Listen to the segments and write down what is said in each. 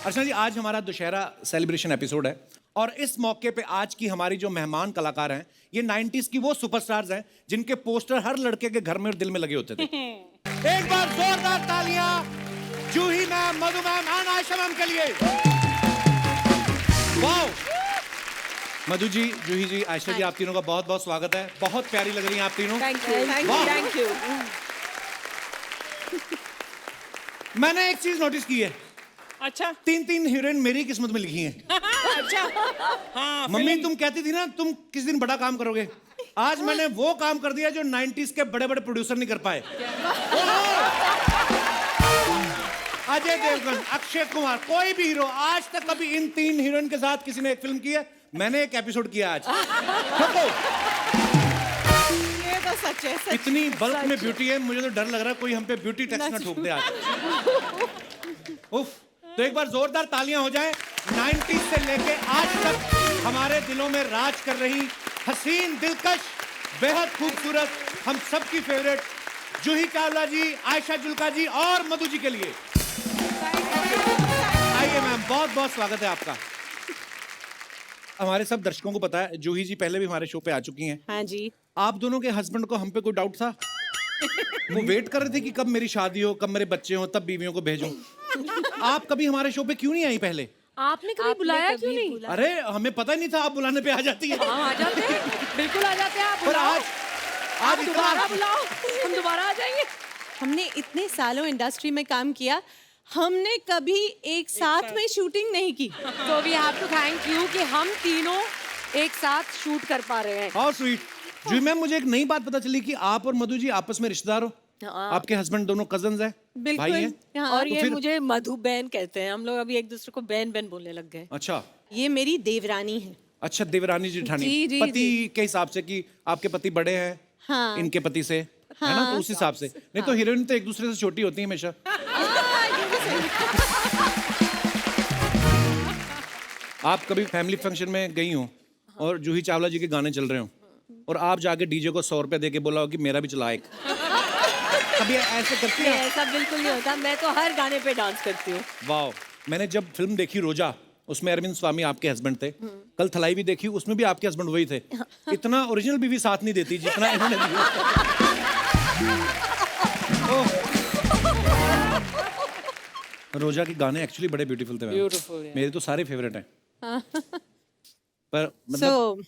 अर्चना जी, आज हमारा Dussehra celebration episode है और इस मौके पे आज की हमारी जो मेहमान कलाकार हैं, ये 90s की वो सुपरस्टार्स हैं जिनके पोस्टर हर लड़के के घर में और दिल में लगे होते थे। एक बार जोरदार तालियां जूही मैम, मधु मैम और आयशा मैम के लिए। वाओ! मधु जी, जूही जी, आयशा जी, आप तीनों का बहुत बहुत स्वागत है। बहुत प्यारी लग रही हैं आप तीनों। Thank you, thank you. मैंने एक चीज नोटिस की है। अच्छा, 3 हीरोइन मेरी किस्मत में लिखी हैं। अच्छा, हाँ। मम्मी तुम कहती थी ना तुम किस दिन बड़ा काम करोगे, आज मैंने वो काम कर दिया जो 90s के बड़े बड़े प्रोड्यूसर नहीं कर पाए। अजय देवगन, अक्षय कुमार, कोई भी हीरो आज तक कभी इन 3 हीरोइन के साथ किसी ने एक फिल्म की है। मैंने एक एपिसोड किया आज। ये तो सच है, सच। इतनी बल्क में ब्यूटी है, मुझे तो डर लग रहा है कोई हम पे ब्यूटी टैक्स ना ठोक दे आज। उफ, तो एक बार जोरदार तालियां हो जाएं। 90s से लेके आज तक हमारे दिलों में राज कर रही हसीन, दिलकश, बेहद खूबसूरत, हम सबकी फेवरेट जूही चावला जी, आयशा जुल्का जी और मधु जी के लिए आइए मैम, बहुत बहुत स्वागत है आपका। हमारे सब दर्शकों को पता है जूही जी पहले भी हमारे शो पे आ चुकी हैं। हाँ जी। आप दोनों के हस्बैंड को हम पे कोई डाउट था? वो वेट कर रहे थे कि कब मेरी शादी हो, कब मेरे बच्चे हो, तब बीवियों को भेजूं। आप कभी हमारे शो पे क्यों नहीं आई पहले? आपने कभी बुलाया क्यों नहीं? अरे हमें पता ही नहीं था आप बुलाने पे आ जाती है। हाँ, आ जाते हैं, बिल्कुल आ जाते हैं। आप पर बुलाओ, आज दोबारा बुलाओ, हम दोबारा आ जाएंगे। हमने इतने सालों इंडस्ट्री में काम किया, हमने कभी एक साथ में शूटिंग नहीं की। तो we have to thank you कि हम तीनों एक साथ शूट कर पा रहे हैं। How sweet. जी मैम, मुझे एक नई बात पता चली कि आप और मधु जी आपस में रिश्तेदार हो। आपके हस्बैंड दोनों कजन्स हैं, भाई हैं। हाँ, और तो ये फिर- मुझे मधु बहन कहते हैं। हम लोग अभी एक दूसरे को बहन बहन बोलने लग गए। अच्छा ये मेरी देवरानी है। अच्छा, देवरानी जेठानी। जी, जी, पति जी। के हिसाब से कि आपके पति बड़े हैं, हाँ। इनके पति से, है ना, तो उस हिसाब से। नहीं तो हीरोइन तो एक दूसरे से छोटी होती है हमेशा। आप कभी फैमिली फंक्शन में गई हो और जूही चावला जी के गाने चल रहे हो और आप जाके डीजे को 100 रुपए दे के बोला हो कि मेरा भी चला एक, कभी ऐसे करती नहीं, है? ऐसा बिल्कुल नहीं होता। मैं तो हर गाने पे डांस करती हूँ। वाह! मैंने जब फिल्म देखी रोजा, उसमें अरविंद स्वामी आपके हस्बैंड थे। कल थलाई भी देखी, उसमें भी आपके हस्बैंड वही थे। इतना ओरिजिनल बीवी साथ नहीं देती जितना इन्होंने दिया। रोजा के गाने एक्चुअली बड़े ब्यूटीफुल थे। Beautiful, yeah. मेरे तो सारे फेवरेट हैं। पर मतलब So,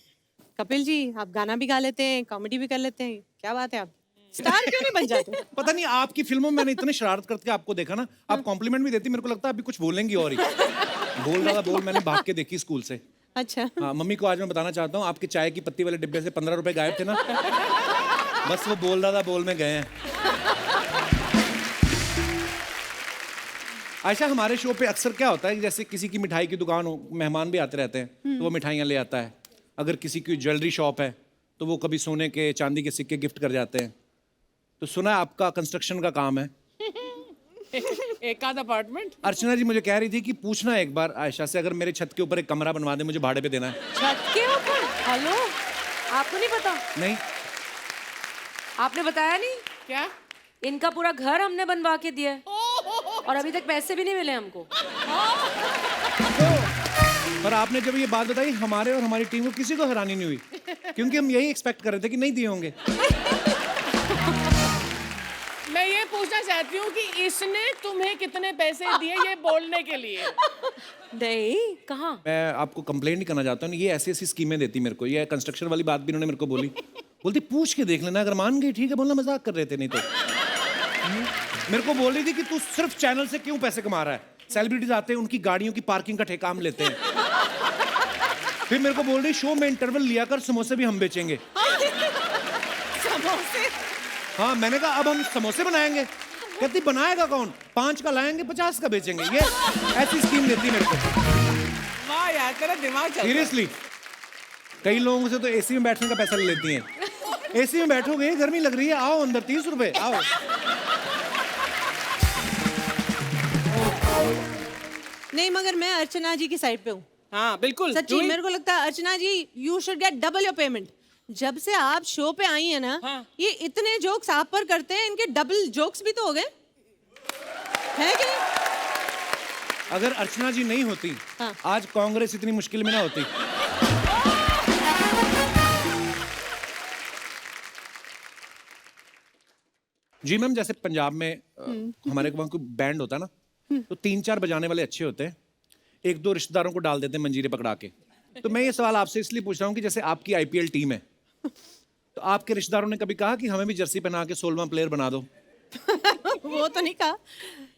कपिल जी, आप गाना भी गा लेते हैं, कॉमेडी भी कर लेते हैं, क्या बात है, आप स्टार क्यों नहीं बन जाते? पता नहीं आपकी फिल्मों में मैंने इतने शरारत करके आपको देखा ना, आप कॉम्प्लीमेंट भी देती, मेरे को लगता है अभी कुछ बोलेंगी और ही। बोल रहा था, बोल, मैंने भाग के देखी स्कूल से। अच्छा। हाँ, मम्मी को आज मैं बताना चाहता हूँ, आपके चाय की पत्ती वाले डिब्बे से 15 रुपए गायब थे ना, बस वो बोल रहा था, बोल में गए हैं। आयशा, हमारे शो पे अक्सर क्या होता है कि जैसे किसी की मिठाई की दुकान हो, मेहमान भी आते रहते हैं, तो वो मिठाइयाँ ले आता है। अगर किसी की ज्वेलरी शॉप है तो वो कभी सोने के, चांदी के सिक्के गिफ्ट कर जाते हैं। तो सुना है आपका कंस्ट्रक्शन का काम है। एक आध अपार्टमेंट। अर्चना जी मुझे कह रही थी कि पूछना एक बार आयशा से, अगर मेरे छत के ऊपर एक कमरा बनवा दे, मुझे भाड़े पे देना है। छत के ऊपर? हेलो, आपको नहीं पता? नहीं, आपने बताया नहीं? क्या? इनका पूरा घर हमने बनवा के दिया है और अभी तक पैसे भी नहीं मिले हमको। पर आपने जब ये बात बताई, हमारे और हमारी टीम को किसी को हैरानी नहीं हुई, क्योंकि हम यही एक्सपेक्ट कर रहे थे कि नहीं दिए होंगे। मैं ये पूछना चाहती हूँ कि इसने तुम्हें कितने पैसे दिए ये बोलने के लिए? नहीं, कहाँ? मैं आपको कंप्लेंट नहीं करना चाहता हूँ, ये ऐसी ऐसी स्कीमें देती मेरे को। ये कंस्ट्रक्शन वाली बात भी इन्होंने मेरे को बोली, बोलती पूछ के देख लेना, अगर मान गई ठीक है, बोलना मजाक कर रहे थे, नहीं तो मेरे को बोल रही थी कि तू सिर्फ चैनल से क्यों पैसे कमा रहा है, सेलिब्रिटीज आते हैं उनकी गाड़ियों की पार्किंग का ठेका हम लेते हैं। फिर मेरे को बोल रही शो में इंटरवल लिया कर, समोसे भी हम बेचेंगे। समोसे? हाँ, मैंने कहा अब हम समोसे बनाएंगे। कहती बनाएगा कौन, 5 का लाएंगे 50 का बेचेंगे। ये ऐसी स्कीम देती मेरे को। वाह यार, तेरा दिमाग चल रहा है। सीरियसली, कई लोगों से तो एसी में बैठने का पैसा ले लेती हैं। एसी में बैठोगे, गर्मी लग रही है, आओ अंदर, 30 रुपए, आओ। नहीं, मगर मैं अर्चना जी की साइड पे हूँ। हाँ बिल्कुल। सच्ची मेरे को लगता है Archana ji, you should get double your payment. जब से आप शो पे आई है ना, ये इतने जोक्स आप पर करते हैं, इनके डबल जोक्स भी तो हो गए, है कि नहीं? अगर अर्चना जी नहीं होती हाँ। आज कांग्रेस इतनी मुश्किल में ना होती। जी मैम, जैसे पंजाब में हमारे वहाँ कोई बैंड होता है ना, तो 3-4 बजाने वाले अच्छे होते हैं, 1-2 रिश्तेदारों को डाल देते हैं मंजीरे पकड़ा के। तो मैं ये सवाल आपसे इसलिए पूछ रहा हूँ कि जैसे आपकी आईपीएल टीम है, तो आपके रिश्तेदारों ने कभी कहा कि हमें भी जर्सी पहना के 16वां प्लेयर बना दो? वो तो नहीं कहा,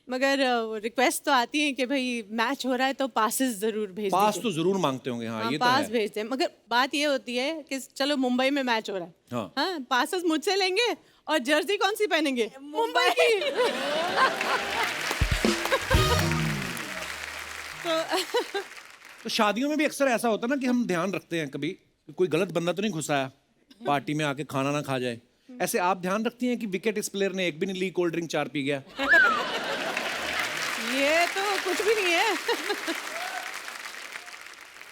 मगर रिक्वेस्ट तो आती है कि भाई मैच हो रहा है तो पासेस जरूर भेज पास दीजिए। तो जरूर मांगते होंगे। हाँ, हाँ, ये तो पास है। भेजते हैं, मगर बात ये होती है कि चलो मुंबई में मैच हो रहा है, हाँ। हाँ, पासेस मुझसे लेंगे और जर्सी कौन सी पहनेंगे? मुंबई की। तो शादियों में भी अक्सर ऐसा होता है ना कि हम ध्यान रखते हैं कभी कि कोई गलत बंदा तो नहीं घुसाया पार्टी में आके खाना ना खा जाए। ऐसे आप ध्यान रखती हैं कि विकेट इस प्लेयर ने एक भी नहीं ली, कोल्ड ड्रिंक 4 पी गया? ये तो कुछ भी नहीं है।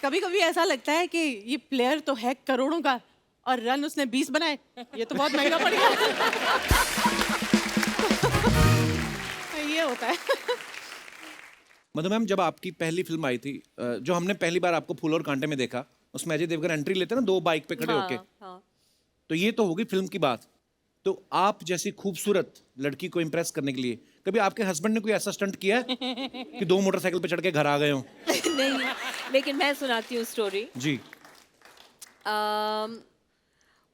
कभी कभी ऐसा लगता है कि ये प्लेयर तो है करोड़ों का और रन उसने 20 बनाए, ये तो बहुत महंगा पड़ गया। ये होता है। मधु मैम, जब आपकी पहली फिल्म आई थी, जो हमने पहली बार आपको फूल और कांटे में देखा, उसमें अजय देवगन एंट्री लेते ना 2 बाइक पे खड़े होके, हाँ। तो ये तो होगी फिल्म की बात। तो आप जैसी खूबसूरत लड़की को इम्प्रेस करने के लिए कभी आपके हस्बैंड ने कोई ऐसा स्टंट किया है कि 2 मोटरसाइकिल पे चढ़ के घर आ गए हो? नहीं, लेकिन मैं सुनाती हूँ स्टोरी। जी।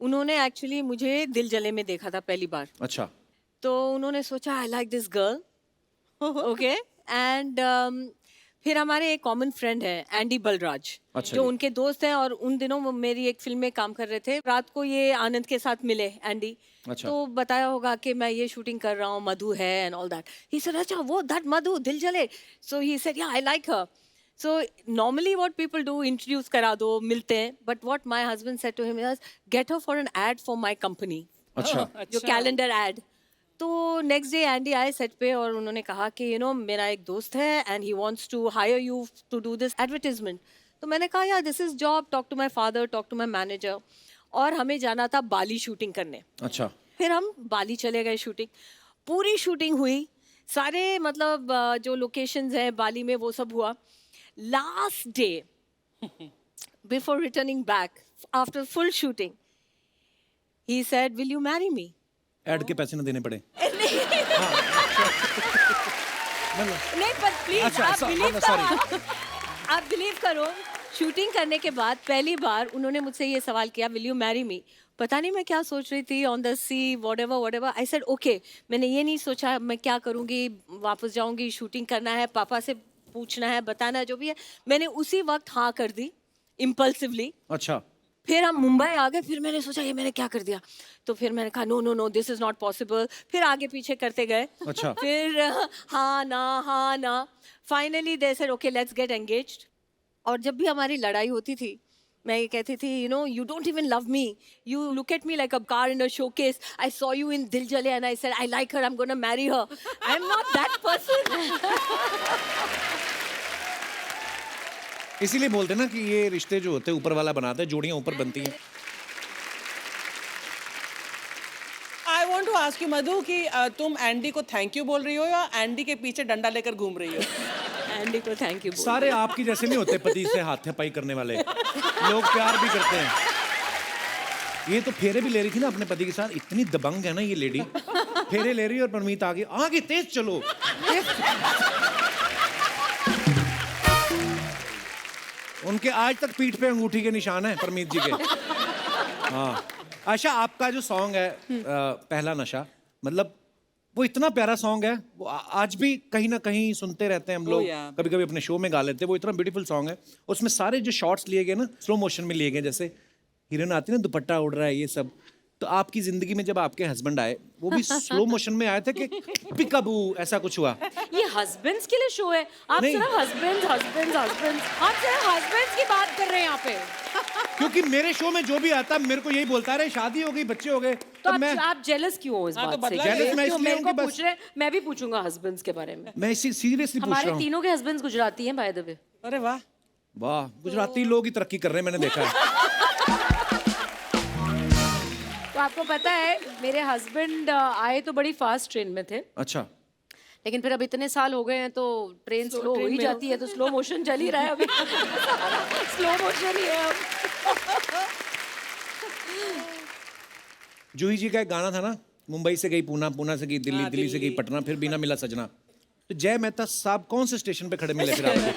उन्होंने एक्चुअली मुझे दिल जले में देखा था पहली बार, अच्छा। तो उन्होंने सोचा I like this girl, okay, and फिर हमारे एक कॉमन फ्रेंड है एंडी बलराज, अच्छा जो जी। उनके दोस्त हैं, और उन दिनों वो मेरी एक फिल्म में काम कर रहे थे। रात को ये आनंद के साथ मिले एंडी, अच्छा। तो बताया होगा कि मैं ये शूटिंग कर रहा हूँ, मधु है and all that. He said अच्छा वो दैट मधु दिल जले, सो he said yeah I like her. So normally what people do, introduce करा दो, मिलते हैं, but what my husband said to him is get her for an ad for my company, अच्छा। जो कैलेंडर एड। तो next day Andy आए set पे और उन्होंने कहा कि यू नो मेरा एक दोस्त है and he wants to hire you to do this advertisement. तो मैंने कहा यार this is job, talk to my father, talk to my manager. और हमें जाना था बाली शूटिंग करने। अच्छा। फिर हम बाली चले गए शूटिंग, पूरी शूटिंग हुई, सारे मतलब जो लोकेशंस हैं बाली में वो सब हुआ। Last day before returning back after full shooting he said will you marry me. Add के पैसे ना देने पड़े? नहीं पर प्लीज अच्छा, आप sorry, बिलीव sorry. करो, आप बिलीव करो, शूटिंग करने के बाद पहली बार उन्होंने मुझसे ये सवाल किया विल यू मैरी मी। पता नहीं मैं क्या सोच रही थी, on the sea whatever I said okay. मैंने ये नहीं सोचा मैं क्या करूँगी, वापस जाऊँगी, शूटिंग करना है, पापा से पूछना है, बताना है, जो भी है। मैंने उसी वक्त हाँ कर दी इम्पल्सिवली। अच्छा। फिर हम मुंबई आ गए, फिर मैंने सोचा ये मैंने क्या कर दिया, तो फिर मैंने कहा no no no this is not possible. फिर आगे पीछे करते गए। अच्छा। फिर हाँ ना, finally they said okay let's get engaged. और जब भी हमारी लड़ाई होती थी, मैं ये कहती थी you know you don't even love me, you look at me like a car in a showcase, I saw you in दिल जले and I said I like her, I am gonna marry her, I am not that person. इसीलिए बोलते हैं ना कि ये रिश्ते जो होते हैं ऊपर वाला बनाता है, जोड़ियां ऊपर बनती हैं। I want to ask you Madhu कि तुम एंडी को थैंक यू बोल रही हो या एंडी के पीछे डंडा लेकर घूम रही हो? एंडी को थैंक यू। सारे आपकी जैसे नहीं होते पति से हाथापाई करने वाले लोग, प्यार भी करते हैं। ये तो फेरे भी ले रही थी ना अपने पति के साथ, इतनी दबंग है ना ये लेडी, फेरे ले रही है और परमीत आगे तेज चलो। उनके आज तक पीठ पे अंगूठी के निशान है परमीत जी के। हाँ। आशा, आपका जो सॉन्ग है पहला नशा, मतलब वो इतना प्यारा सॉन्ग है, वो आज भी कहीं ना कहीं सुनते रहते हैं हम लोग, कभी कभी अपने शो में गा लेते हैं। वो इतना ब्यूटीफुल सॉन्ग है, उसमें सारे जो शॉट्स लिए गए ना स्लो मोशन में लिए गए, जैसे हीरोइन आती है ना दुपट्टा उड़ रहा है ये सब। तो आपकी जिंदगी में जब आपके हस्बैंड आए, वो भी स्लो मोशन में आए थे कि पिकअबू ऐसा कुछ हुआ? ये हस्बैंड्स के लिए शो है, आप नहीं। सिर्फ हस्बैंड्स आप सिर्फ हस्बैंड्स की बात कर रहे हैं यहाँ पे। क्योंकि मेरे शो में जो भी आता है मेरे को यही बोलता है, शादी हो गई, बच्चे हो गए, तो मैं आप जेलस क्यों हो इस हाँ, तो बात से? बदला Jealous मैं क्यों इसलिए मेरे हूँ को कि बस- पूछ रहे हैं, मैं भी पूछूंगा हस्बैंड्स के बारे में। मैं इसी सीरियसली पूछ रहा हमारे हूँ। तीनों के हस्बैंड्स गुजराती हैं बाय द वे। अरे वाह, वाह, गुजराती लोग ही तरक्की कर रहे हैं, मैंने देखा है। तो आपको पता है मेरे हस्बैंड आए तो बड़ी फास्ट ट्रेन में थे, अच्छा। लेकिन फिर अब इतने साल हो गए हैं तो ट्रेन स्लो हो ही जाती है, तो स्लो मोशन चल ही रहा है अभी। स्लो मोशन ही है अब। जूही जी का एक गाना था ना, मुंबई से गई पूना, पूना से गई दिल्ली, दिल्ली से गई पटना, फिर बिना मिला सजना। तो जय मेहता साहब कौन से स्टेशन पे खड़े मिले फिर आपको?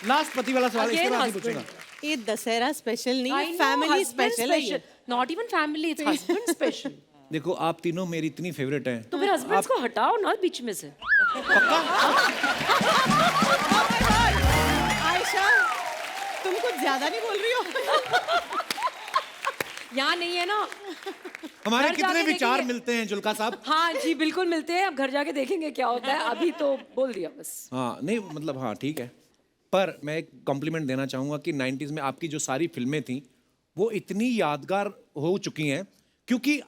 लास्ट पति वाला सवाल इसके बाद नहीं पूछूंगा। ये दशहरा स्पेशल नहीं है, फैमिली स्पेशल है ये। Not even family, it's husband special. देखो आप तीनों मेरी इतनी फेवरेट हैं। तो फिर हस्बैंड्स को हटाओ ना बीच में से। आयशा, तुम कुछ ज्यादा नहीं बोल रही हो? यहाँ नहीं है ना। हमारे घर कितने जाके विचार देखेंगे। मिलते हैं जुल्का साहब। हाँ जी बिल्कुल मिलते हैं, अब घर जाके देखेंगे क्या होता है, अभी तो बोल दिया बस। हाँ नहीं मतलब हाँ ठीक है, पर मैं एक कॉम्प्लीमेंट देना चाहूंगा कि 90s में आपकी जो सारी फिल्में थी वो इतनी यादगार हो चुकी हैं, क्योंकि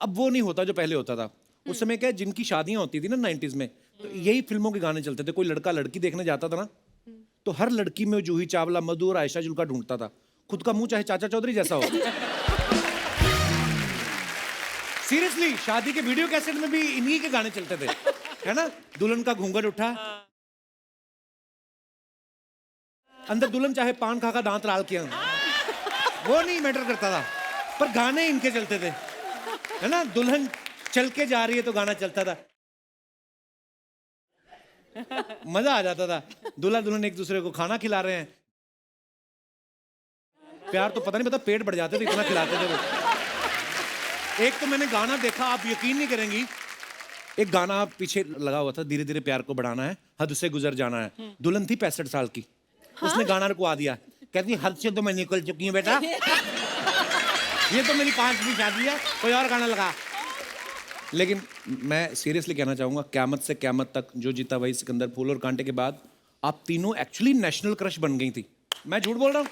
अब वो नहीं होता जो पहले होता था। उस समय क्या जिनकी शादियां होती थी ना 90s में, तो यही फिल्मों के गाने चलते थे। कोई लड़का लड़की देखने जाता था ना, तो हर लड़की में जूही चावला, मधु और आयशा जुल्का ढूंढता था। खुद का मुंह चाहे चाचा चौधरी जैसा हो। सीरियसली शादी के वीडियो कैसेट में भी इन्हीं के गाने चलते थे, है ना? दुल्हन का घूंघट उठा, अंदर दुल्हन चाहे पान खा दांत लाल किया, वो नहीं मैटर करता था, पर गाने इनके चलते थे, है ना? दुल्हन चल के जा रही है तो गाना चलता था, मजा आ जाता था। दूल्हा दुल्हन एक दूसरे को खाना खिला रहे हैं, प्यार तो पता नहीं पता पेट बढ़ जाते थे, इतना खिलाते थे वो। एक तो मैंने गाना देखा, आप यकीन नहीं करेंगी, एक गाना पीछे लगा हुआ था, धीरे धीरे प्यार को बढ़ाना है, हद से गुजर जाना है। दुल्हन थी 65 साल की, उसने गाना रुकवा दिया, कहती हद से तो मैं निकल चुकी हूँ बेटा, ये तो मेरी 5वीं शादी है, कोई और गाना लगा। लेकिन मैं सीरियसली कहना चाहूंगा, क़यामत से क़यामत तक, जो जीता वही सिकंदर, फूल और कांटे के बाद आप तीनों एक्चुअली नेशनल क्रश बन गई थी। मैं झूठ बोल रहा हूँ?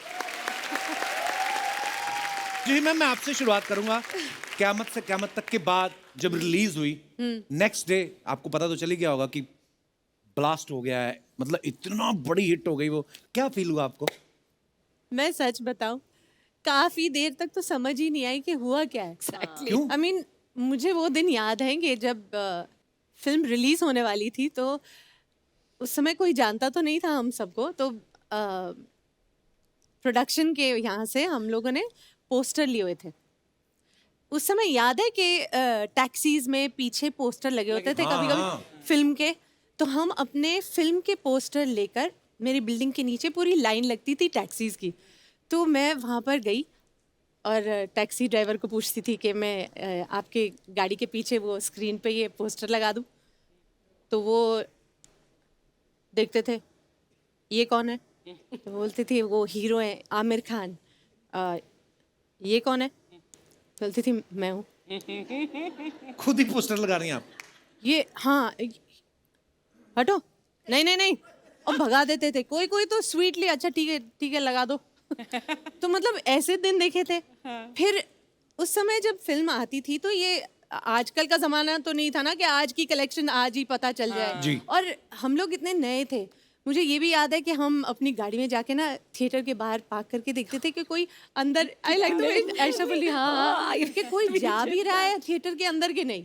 जी मैम, मैं आपसे शुरुआत करूंगा। क़यामत से क़यामत तक के बाद जब रिलीज हुई, नेक्स्ट डे आपको पता तो चली गया होगा कि ब्लास्ट हो गया है, मतलब इतना बड़ी हिट हो गई वो, क्या फील हुआ आपको? मैं सच बताऊं, काफी देर तक तो समझ ही नहीं आई कि हुआ क्या है। क्यों? I mean, मुझे वो दिन याद है कि जब फिल्म रिलीज होने वाली थी, तो उस समय कोई जानता तो नहीं था हम सबको, तो प्रोडक्शन के यहाँ से हम लोगों ने पोस्टर लिए हुए थे। उस समय याद है कि टैक्सीज में पीछे पोस्टर लगे होते थे कभी कभी फिल्म के, तो हम अपने फिल्म के पोस्टर लेकर, मेरी बिल्डिंग के नीचे पूरी लाइन लगती थी टैक्सीज की, तो मैं वहाँ पर गई और टैक्सी ड्राइवर को पूछती थी कि मैं आपके गाड़ी के पीछे वो स्क्रीन पे ये पोस्टर लगा दूँ, तो वो देखते थे ये कौन है, तो बोलती थी वो हीरो है आमिर खान। ये कौन है, बोलती थी मैं हूँ। खुद ही पोस्टर लगा रही हैं आप? ये हाँ, हटो, नहीं नहीं नहीं, और भगा देते थे। कोई कोई तो स्वीटली अच्छा ठीक है लगा दो। तो मतलब ऐसे दिन देखे थे। फिर उस समय जब फिल्म आती थी, तो ये आजकल का जमाना तो नहीं था ना कि आज की कलेक्शन आज ही पता चल जाए। जी। और हम लोग इतने नए थे, मुझे ये भी याद है कि हम अपनी गाड़ी में जाके ना थिएटर के बाहर पार्क करके देखते थे कि कोई अंदर, आई लाइक द ऐसा बोली, हाँ कि कोई जा भी रहा है थिएटर के अंदर के नहीं।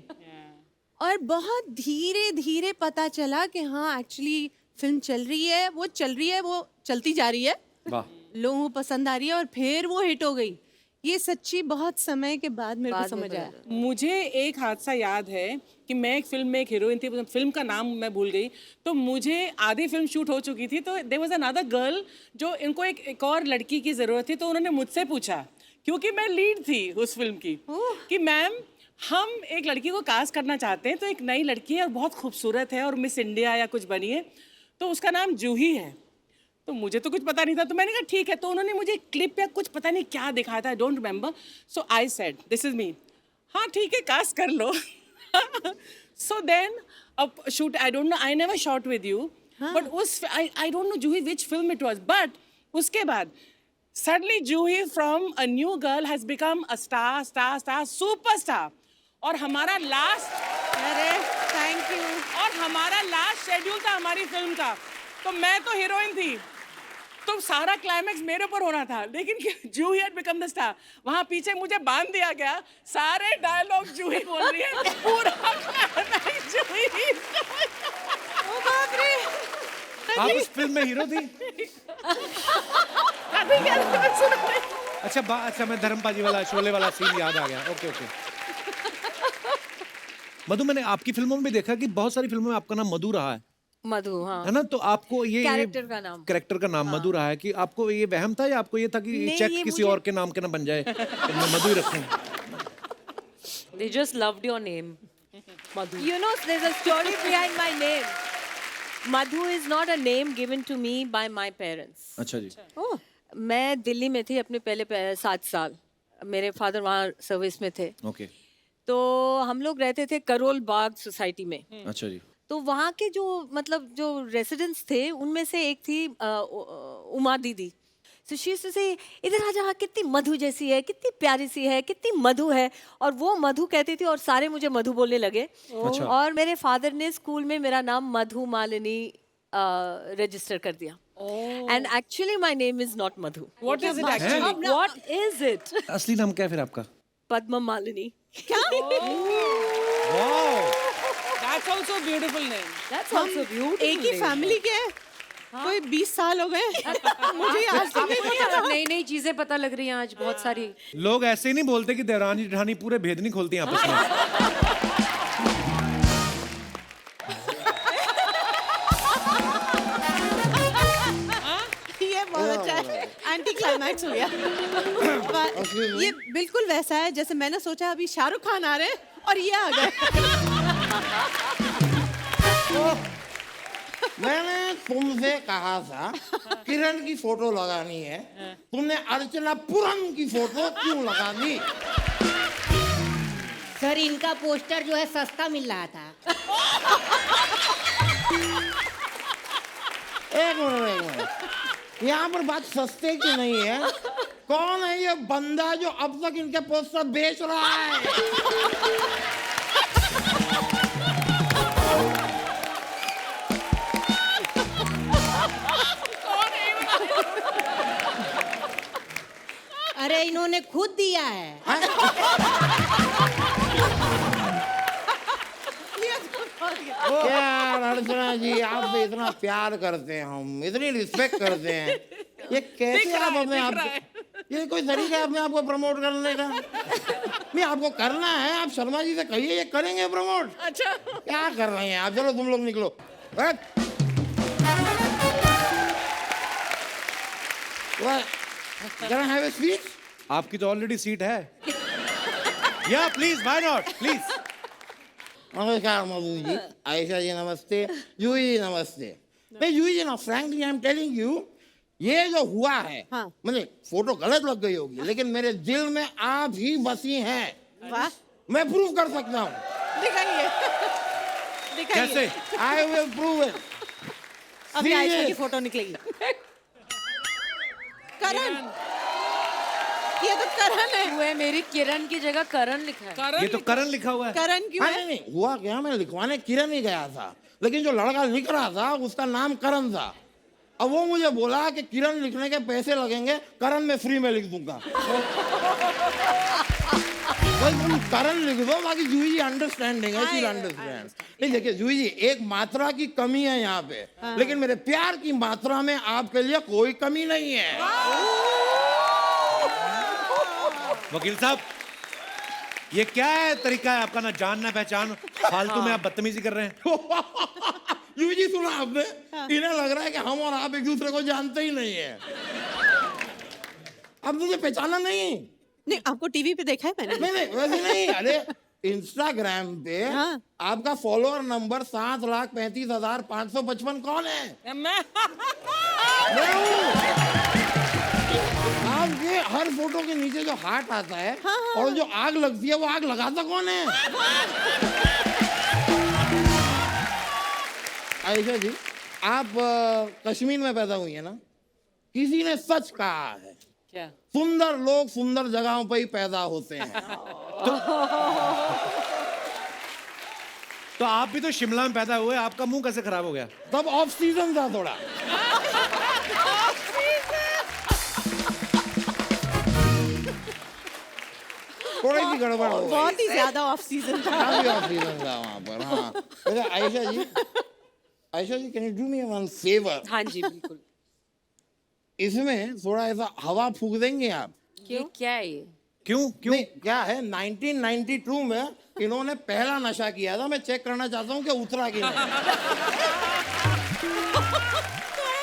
और बहुत धीरे धीरे पता चला कि हाँ एक्चुअली फिल्म चल रही है, वो चल रही है, वो चलती जा रही है, वाह। लोगों को पसंद आ रही है, और फिर वो हिट हो गई। ये सच्ची बहुत समय के बाद मेरे को समझ आया। मुझे एक हादसा याद है कि मैं एक फिल्म में एक हीरोइन थी, फिल्म का नाम मैं भूल गई, तो मुझे आधी फिल्म शूट हो चुकी थी, तो देयर वाज अनदर गर्ल जो इनको एक और लड़की की ज़रूरत थी, तो उन्होंने मुझसे पूछा, क्योंकि मैं लीड थी उस फिल्म की, कि मैम हम एक लड़की को कास्ट करना चाहते हैं, तो एक नई लड़की है और बहुत खूबसूरत है और मिस इंडिया या कुछ बनी है, तो उसका नाम जूही है। तो मुझे तो कुछ पता नहीं था, तो मैंने कहा ठीक है। तो उन्होंने मुझे क्लिप या कुछ पता नहीं क्या दिखाया था, I don't remember, so I said this is me, हाँ ठीक है कास्ट कर लो। सो देन अब shoot, I don't know, I never shot with you, but उस I don't know Juhi which film it was, but उसके बाद suddenly Juhi from a new girl has become a star star star superstar. और हमारा last, अरे thank you, और हमारा last schedule था हमारी फिल्म का, तो मैं तो हीरोइन थी, तो सारा क्लाइमैक्स मेरे ऊपर होना था, लेकिन जूही हैड बिकम द स्टार। वहाँ पीछे मुझे बांध दिया गया, सारे डायलॉग जूही बोल रही है, पूरा आप उस फिल्म में हीरो थी? अच्छा मैं धर्मपाजी वाला शोले वाला सीन याद आ गया। Okay okay. मधु, मैंने आपकी फिल्मों में भी देखा कि बहुत सारी फिल्मों में आपका नाम मधु रहा है मधु, हाँ। है ना? तो आपको ये कैरेक्टर का नाम। कैरेक्टर का नाम मधु रहा है कि आपको ये वहम था या आपको ये था कि नहीं, चेक ये किसी मुझे- और के नाम के ना बन जाए तो मैं मधु ही रखूं? They just loved your name, Madhu. You know, there's a story behind my name. Madhu is not a name given to me by my parents. अच्छा जी। मैं दिल्ली में थी अपने पहले 7 साल। मेरे फादर वहाँ सर्विस में थे। ओके। तो हम लोग रहते थे करोल बाग सोसाइटी में। अच्छा जी। तो वहाँ के जो मतलब जो रेसिडेंट्स थे उनमें से एक थी उमा दीदी। So she used to say, इधर आ जा, कितनी मधु जैसी है, कितनी प्यारी सी है, कितनी मधु है। और वो मधु कहती थी और सारे मुझे मधु बोलने लगे। अच्छा। और मेरे फादर ने स्कूल में मेरा नाम मधु मालिनी रजिस्टर कर दिया। And actually my name is not Madhu. What is it actually? What is it? असली नाम क्या है फिर आपका? Padma Malini. That's also a beautiful name. That's also beautiful. एक ही फैमिली के हैं, कोई 20 साल हो गए मुझे आज तक नहीं पता। नई नई चीजें पता लग रही हैं आज बहुत सारी। लोग ऐसे ही नहीं बोलते कि देवरानी जेठानी पूरे भेद नहीं खोलती हैं आपस में। ये बहुत अच्छा है, एंटी क्लाइमैक्स हो गया। ये बिल्कुल वैसा है जैसे मैंने सोचा अभी शाहरुख खान आ रहे हैं और ये आ गए। मैंने तुमसे कहा था किरण की फोटो लगानी है, तुमने अर्चना पुरम की फोटो क्यों लगा दी? सर इनका पोस्टर जो है सस्ता मिल रहा था। एक मिनट, यहाँ पर बात सस्ते की नहीं है। कौन है ये बंदा जो अब तक इनके पोस्टर बेच रहा है? अरे इन्होंने खुद दिया है। यार अर्चना जी, आप पे इतना प्यार करते हैं, हम इतनी रिस्पेक्ट करते हैं, ये कैसे आप अपने आप, ये कोई तरीका है अपने आप को प्रमोट करने का? नहीं, आपको करना है, आप शर्मा जी से कहिए, ये करेंगे प्रमोट। अच्छा। क्या कर रहे हैं आप? चलो तुम लोग निकलो। Can I have a speech? आपकी तो ऑलरेडी सीट है। या प्लीज, व्हाई नॉट, प्लीज। नमस्कार मधु जी, आयशा जी नमस्ते, यूही जी नमस्ते। नहीं यूही जी ना, frankly I am telling you, ये जो हुआ है, हाँ। मतलब फोटो गलत लग गई होगी, लेकिन मेरे दिल में आप ही बसी हैं। वाह, मैं प्रूव कर सकता हूँ। दिखाइए दिखाइए। कैसे? I will prove it. अभी आयशा की फोटो निकलेगी। करण, ये तो करण है। हुए मेरी किरण की जगह करण लिखा है। करण ये तो करण लिखा हुआ है। करण क्यों हाँ, है? नहीं हुआ क्या, मैं लिखवाने किरण ही गया था, लेकिन जो लड़का लिख रहा था उसका नाम करण था। अब वो मुझे बोला कि किरण लिखने के पैसे लगेंगे, करण मैं फ्री में लिख दूंगा। भाई तुम करण लिख दो, बाकी जूही जी अंडरस्टैंडिंग है, शी अंडरस्टैंड। नहीं देखिए जूही जी, एक मात्रा की कमी है यहाँ पे, लेकिन मेरे प्यार की मात्रा में आपके लिए कोई कमी नहीं है। वकील साहब, ये क्या है तरीका है आपका, ना जान ना पहचान, फालतू में आप बदतमीजी कर रहे हैं। जूही जी सुना आपने, इन्हें लग रहा है कि हम और आप एक दूसरे को जानते ही नहीं है। अब मुझे पहचाना नहीं। नहीं, आपको टीवी पे देखा है मैंने। नहीं वैसे नहीं, अरे इंस्टाग्राम पे हाँ। आपका फॉलोअर नंबर 7,35,555 कौन है? मैं मैं हूँ। आपके हर फोटो के नीचे जो हार्ट आता है और जो आग लगती है, वो आग लगाता कौन है? आयशा जी, आप कश्मीर में पैदा हुई है ना? किसी ने सच कहा है, क्या? सुंदर लोग सुंदर जगहों पर ही पैदा होते हैं। तो आप भी तो शिमला में पैदा हुए, आपका मुंह कैसे खराब हो गया? तब ऑफ सीजन था थोड़ा। थोड़ी सी गड़बड़ हो गई। बहुत ही ज्यादा ऑफ सीजन था। काफी ऑफ सीजन था वहाँ पर। हाँ वैसे Ayesha ji, Ayesha ji can you do me one favour? हाँ जी बिल्कुल। इसमें थोड़ा ऐसा हवा फूक देंगे आप? ये क्या है ये? क्यों क्यों? नहीं, क्या है 1992 में इन्होंने पहला नशा किया था, मैं चेक करना चाहता हूँ कि उतरा कि नहीं। तुम्हारा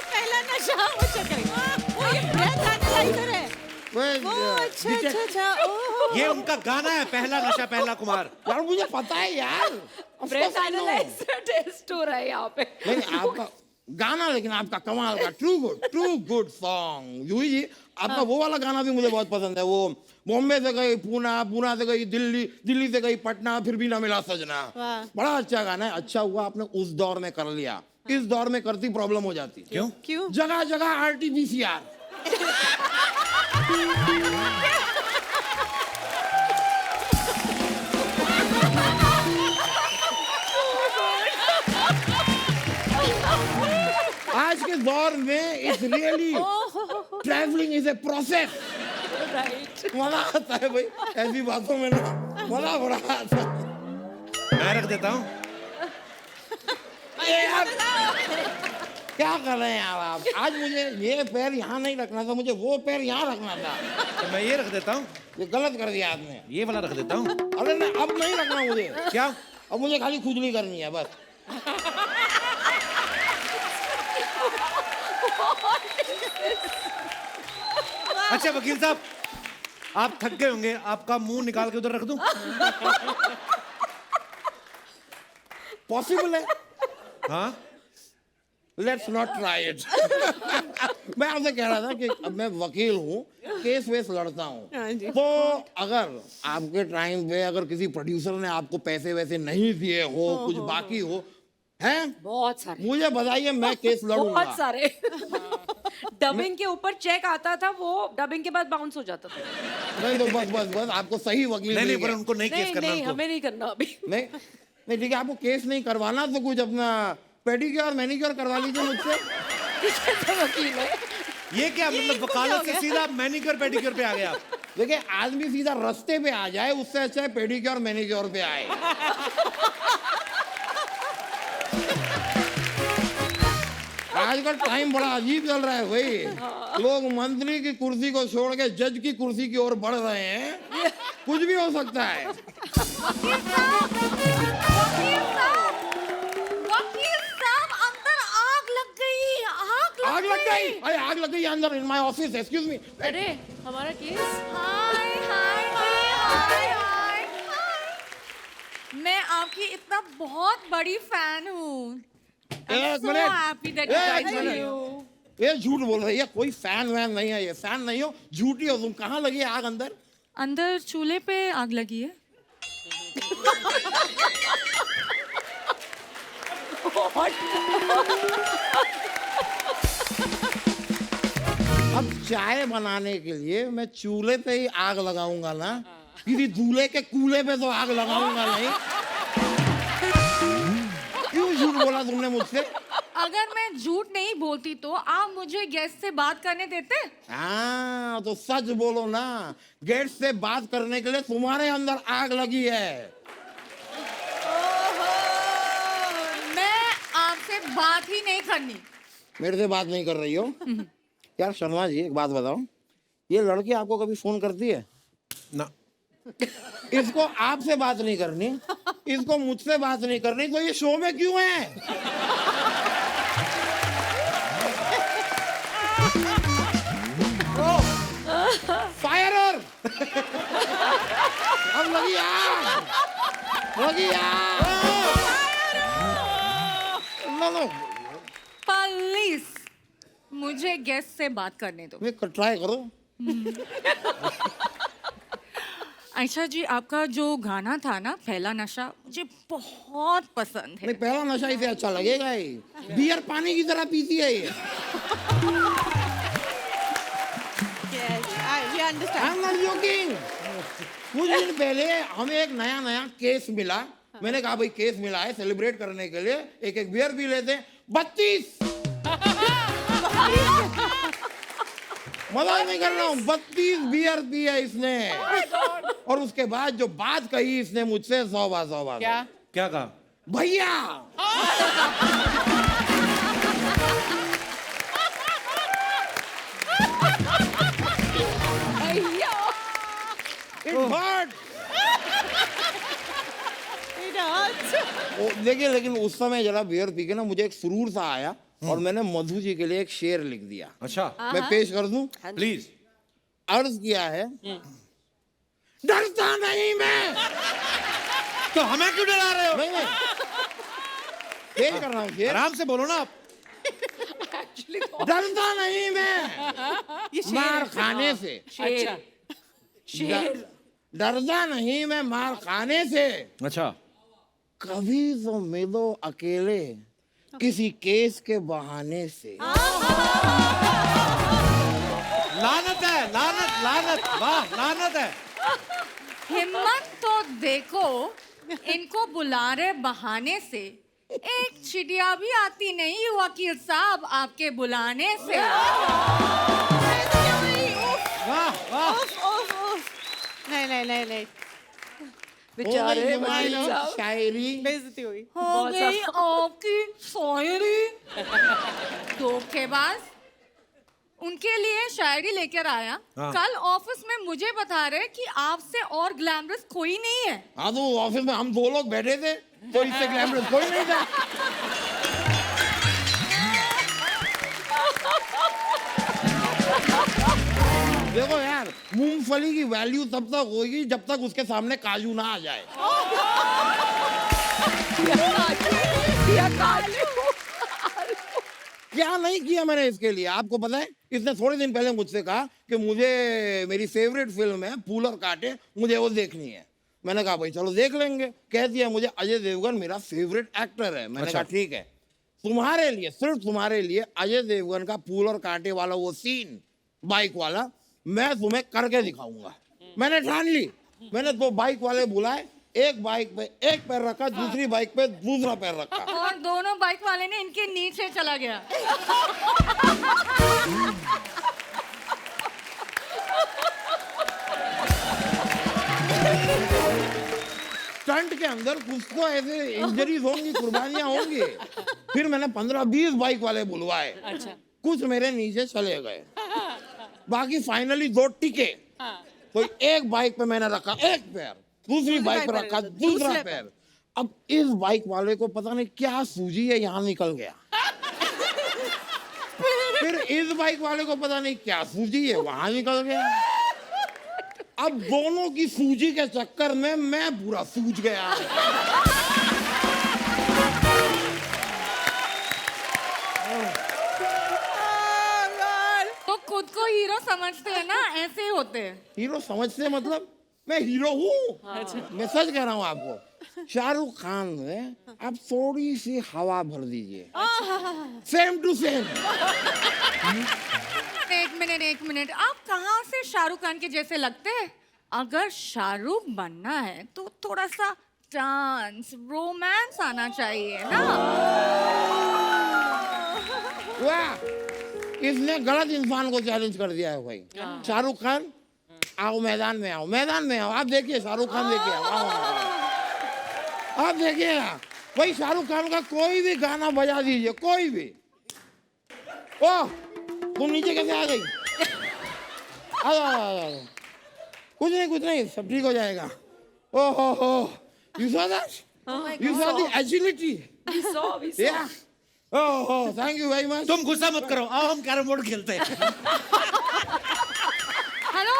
पहला नशा हो चुका है। वो ये breath analyzer है। वो, अच्छा अच्छा अच्छा ओह। ये उनका गाना है पहला नशा पहला कुमार। यार मुझे पता है यार। Of breath course I know. Analyser test हो रहा है यहाँ पे। नहीं आपका गाना, लेकिन आपका कमाल का ट्रू गुड सॉन्ग। यूही जी आपका वो वाला गाना भी मुझे बहुत पसंद है, वो बॉम्बे से गई पूना, पूना से गई दिल्ली, दिल्ली से गई पटना, फिर भी ना मिला सजना। वाह। बड़ा अच्छा गाना है। अच्छा हुआ आपने उस दौर में कर लिया, इस दौर में करती प्रॉब्लम हो जाती। क्यों? क्यों? जगह जगह RT-PCR। आज के दौर में it's really travelling is a process. मजा आता है भाई ऐसी बातों में ना, मजा बड़ा आता है। मैं रख देता हूँ। ये यार क्या कर रहे हैं यार आप? आज मुझे ये पैर यहाँ नहीं रखना था, मुझे वो पैर यहाँ रखना था। तो मैं ये रख देता हूँ, ये गलत कर दिया आपने। ये वाला रख देता हूँ। अरे नहीं, अब नहीं रखना मुझे। क्या? अब मुझे खाली खुजली करनी है बस। अच्छा वकील साहब, आप थक गए होंगे, आपका मुंह निकाल के उधर रख दूं? पॉसिबल है? हाँ लेट्स नॉट ट्राई इट। मैं आपसे कह रहा था कि अब मैं वकील हूँ, केस वेस लड़ता हाँ हूँ, जी। तो अगर आपके टाइम पे अगर किसी प्रोड्यूसर ने आपको पैसे वैसे नहीं दिए हो, कुछ बाकी हो, हैं, बहुत सारे, मुझे बताइए, मैं केस लड़ूंगा। बहुत सारे। डबिंग के ऊपर चेक आता था, वो डबिंग के बाद बाउंस हो जाता था। नहीं तो बस आपको सही वकील नहीं मिल नहीं, पर गया। उनको नहीं केस नहीं करना नहीं, उनको। हमें नहीं करना अभी। नहीं नहीं ठीक है, आपको केस नहीं करवाना तो कुछ अपना पेडिक्योर मैनिक्योर करवा लीजिए मुझसे। वकील है। ये क्या मतलब, वकालत से सीधा मैनिक्योर पेडिक्योर पे आ गए आप? देखिए आदमी सीधा रास्ते पे आ जाए, उससे अच्छा है पेडिक्योर मैनिक्योर पे आए। आजकल टाइम बड़ा अजीब चल रहा है भाई। लोग मंत्री की कुर्सी को छोड़ के जज की कुर्सी की ओर बढ़ रहे हैं। कुछ भी हो सकता है। वकील साहब अंदर आग लग गई, आग लग गई? अरे आग लग गई अंदर in my office, excuse me. अरे हमारा केस। हाय हाय हाय हाय। मैं आपकी इतना बहुत बड़ी फैन हूँ। एक So happy that you guys are here. Minute, ये झूठ बोल रही है, कोई फैन वैन नहीं है, ये फैन नहीं हो, झूठी हो तुम। कहाँ लगी है आग अंदर? अंदर चूल्हे पे आग लगी है। अब चाय बनाने के लिए मैं चूल्हे पे ही आग लगाऊंगा ना, किसी दूल्हे के कूल्हे पे तो आग लगाऊंगा नहीं। क्यों झूठ बोला तुमने मुझसे? अगर मैं झूठ नहीं बोलती तो आप मुझे गेस्ट से बात करने देते? हाँ तो सच बोलो ना, गेट से बात करने के लिए तुम्हारे अंदर आग लगी है। मैं आपसे बात ही नहीं करनी। मेरे से बात नहीं कर रही हो? यार शर्मा जी एक बात बताओ, ये लड़की आपको कभी फोन करती है? ना। इसको आपसे बात नहीं करनी, इसको मुझसे बात नहीं करनी, तो ये शो में क्यों है? फायर! अब लगी आग, लगी आग। लो प्लीज मुझे गेस्ट से बात करने दो। ट्राई करो। आयशा जी आपका जो गाना था ना पहला नशा, मुझे बहुत पसंद है। नहीं पहला नशा इसे अच्छा लगेगा ही, बियर पानी की तरह पीती है ये। I'm not joking। कुछ दिन पहले हमें एक नया केस मिला, मैंने कहा भाई केस मिला है, सेलिब्रेट करने के लिए एक बियर पी लेते हैं। 32 मजाक नहीं कर रहा हूँ, 32 बियर पी है इसने। और उसके बाद जो बात कही इसने मुझसे, 100 बात। क्या? क्या कहा? भैया हर्ट। देखिए, लेकिन उस समय जरा बियर पी के ना मुझे एक सुरूर सा आया और मैंने मधु जी के लिए एक शेर लिख दिया। अच्छा, मैं पेश कर दूं? प्लीज। अर्ज किया है, डरता नहीं मैं। तो हमें क्यों डरा रहे हो? नहीं नहीं, पेश कर रहा हूँ शेर। आराम से बोलो ना आप। डरता नहीं मैं मार खाने से। अच्छा, डरता नहीं मैं मार खाने से, अच्छा, कभी तो मिलो अकेले किसी केस के बहाने से। लानत है, लानत, लानत, वाह, लानत है। हिम्मत तो देखो, इनको बुला रहे बहाने से, एक चिड़िया भी आती नहीं वकील साहब आपके बुलाने से। वाह, वाह। नहीं नहीं नहीं नहीं, बेचारे शायरी बेइज्जती हुई। हो गई आपकी शायरी। धोखेबाज उनके लिए शायरी लेकर आया। हाँ। कल ऑफिस में मुझे बता रहे कि आपसे और ग्लैमरस कोई नहीं है। हाँ, तो ऑफिस में हम 2 लोग बैठे थे तो इससे ग्लैमरस कोई नहीं था। देखो यार, मूंगफली की वैल्यू तब तक होगी जब तक उसके सामने काजू ना आ जाए। क्या नहीं किया मैंने इसके लिए, आपको पता है? इसने थोड़े दिन पहले मुझसे कहा कि मुझे मेरी फेवरेट फिल्म है फूल और कांटे, मुझे वो देखनी है। मैंने कहा भाई चलो देख लेंगे। कह दिया मुझे अजय देवगन मेरा फेवरेट एक्टर है। मैंने कहा ठीक है, तुम्हारे लिए, सिर्फ तुम्हारे लिए अजय देवगन का फूल और कांटे वाला वो सीन, बाइक वाला, मैं तुम्हें करके दिखाऊंगा। मैंने ठान ली। मैंने 2 बाइक वाले बुलाए, एक बाइक पे एक पैर रखा, दूसरी बाइक पे दूसरा पैर रखा। और दोनों बाइक वाले ने इनके नीचे चला गया। स्टंट के अंदर कुछ तो ऐसे इंजरीज होंगी, कुर्बानियां होंगी। फिर मैंने 15-20 बाइक वाले बुलवाए। अच्छा, कुछ मेरे नीचे चले गए, बाकी फाइनली 2 टिके। तो एक बाइक पे मैंने रखा एक पैर, दूसरी बाइक पे रखा दूसरा पैर। अब इस बाइक वाले को पता नहीं क्या सूझी है, यहाँ निकल गया। फिर इस बाइक वाले को पता नहीं क्या सूझी है, वहां निकल गया। अब दोनों की सूजी के चक्कर में मैं पूरा सूझ गया। तो खुद को हीरो समझते हैं ना, ऐसे ही होते हैं। हीरो समझते मतलब मैं हीरो हूँ। मैं सच कह रहा हूँ आपको, शाहरुख खान में आप थोड़ी सी हवा भर दीजिए, सेम टू सेम। एक मिनट, आप कहाँ से शाहरुख खान के जैसे लगते हैं? अगर शाहरुख बनना है तो थोड़ा सा डांस, रोमांस आना चाहिए ना। वाह, इसने गलत इंसान को चैलेंज कर दिया है भाई। शाहरुख खान आओ मैदान में, आओ मैदान में, आओ। आप देखिए शाहरुख खान, देखिए आप देखिएगा भाई, शाहरुख खान का कोई भी गाना बजा दीजिए, कोई भी। ओह, तुम नीचे कैसे आ गई? आओ। कुछ नहीं, सब ठीक हो जाएगा। ओह, you saw that? You saw the agility? We saw. Yeah. Oh, thank you very much. तुम गुस्सा मत करो, आओ हम कैरम बोर्ड खेलते हैं। हेलो,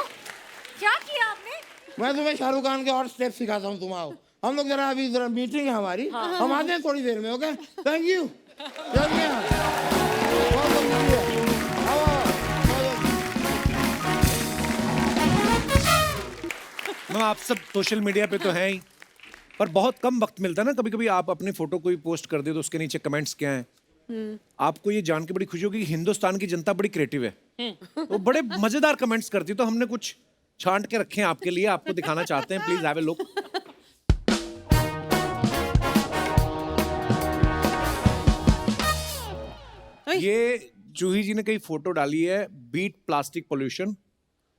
क्या किया आपने? मैं तुम्हें शाहरुख खान के और स्टेप सिखाता हूँ, तुम आओ। हम लोग जरा अभी जरा मीटिंग है हमारी, हम आते हैं थोड़ी देर में। Okay, thank you. मैम, आप सब सोशल मीडिया पे तो हैं ही, पर बहुत कम वक्त मिलता है ना। कभी कभी आप अपनी फोटो कोई पोस्ट कर दे तो उसके नीचे कमेंट्स क्या हैं। आपको ये जान के बड़ी खुशी होगी कि हिंदुस्तान की जनता बड़ी क्रिएटिव है, वो बड़े मजेदार कमेंट्स करती है। तो हमने कुछ छांट के रखे हैं आपके लिए, आपको दिखाना चाहते हैं। Please have a look. ये जूही जी ने कई फोटो डाली है beat plastic pollution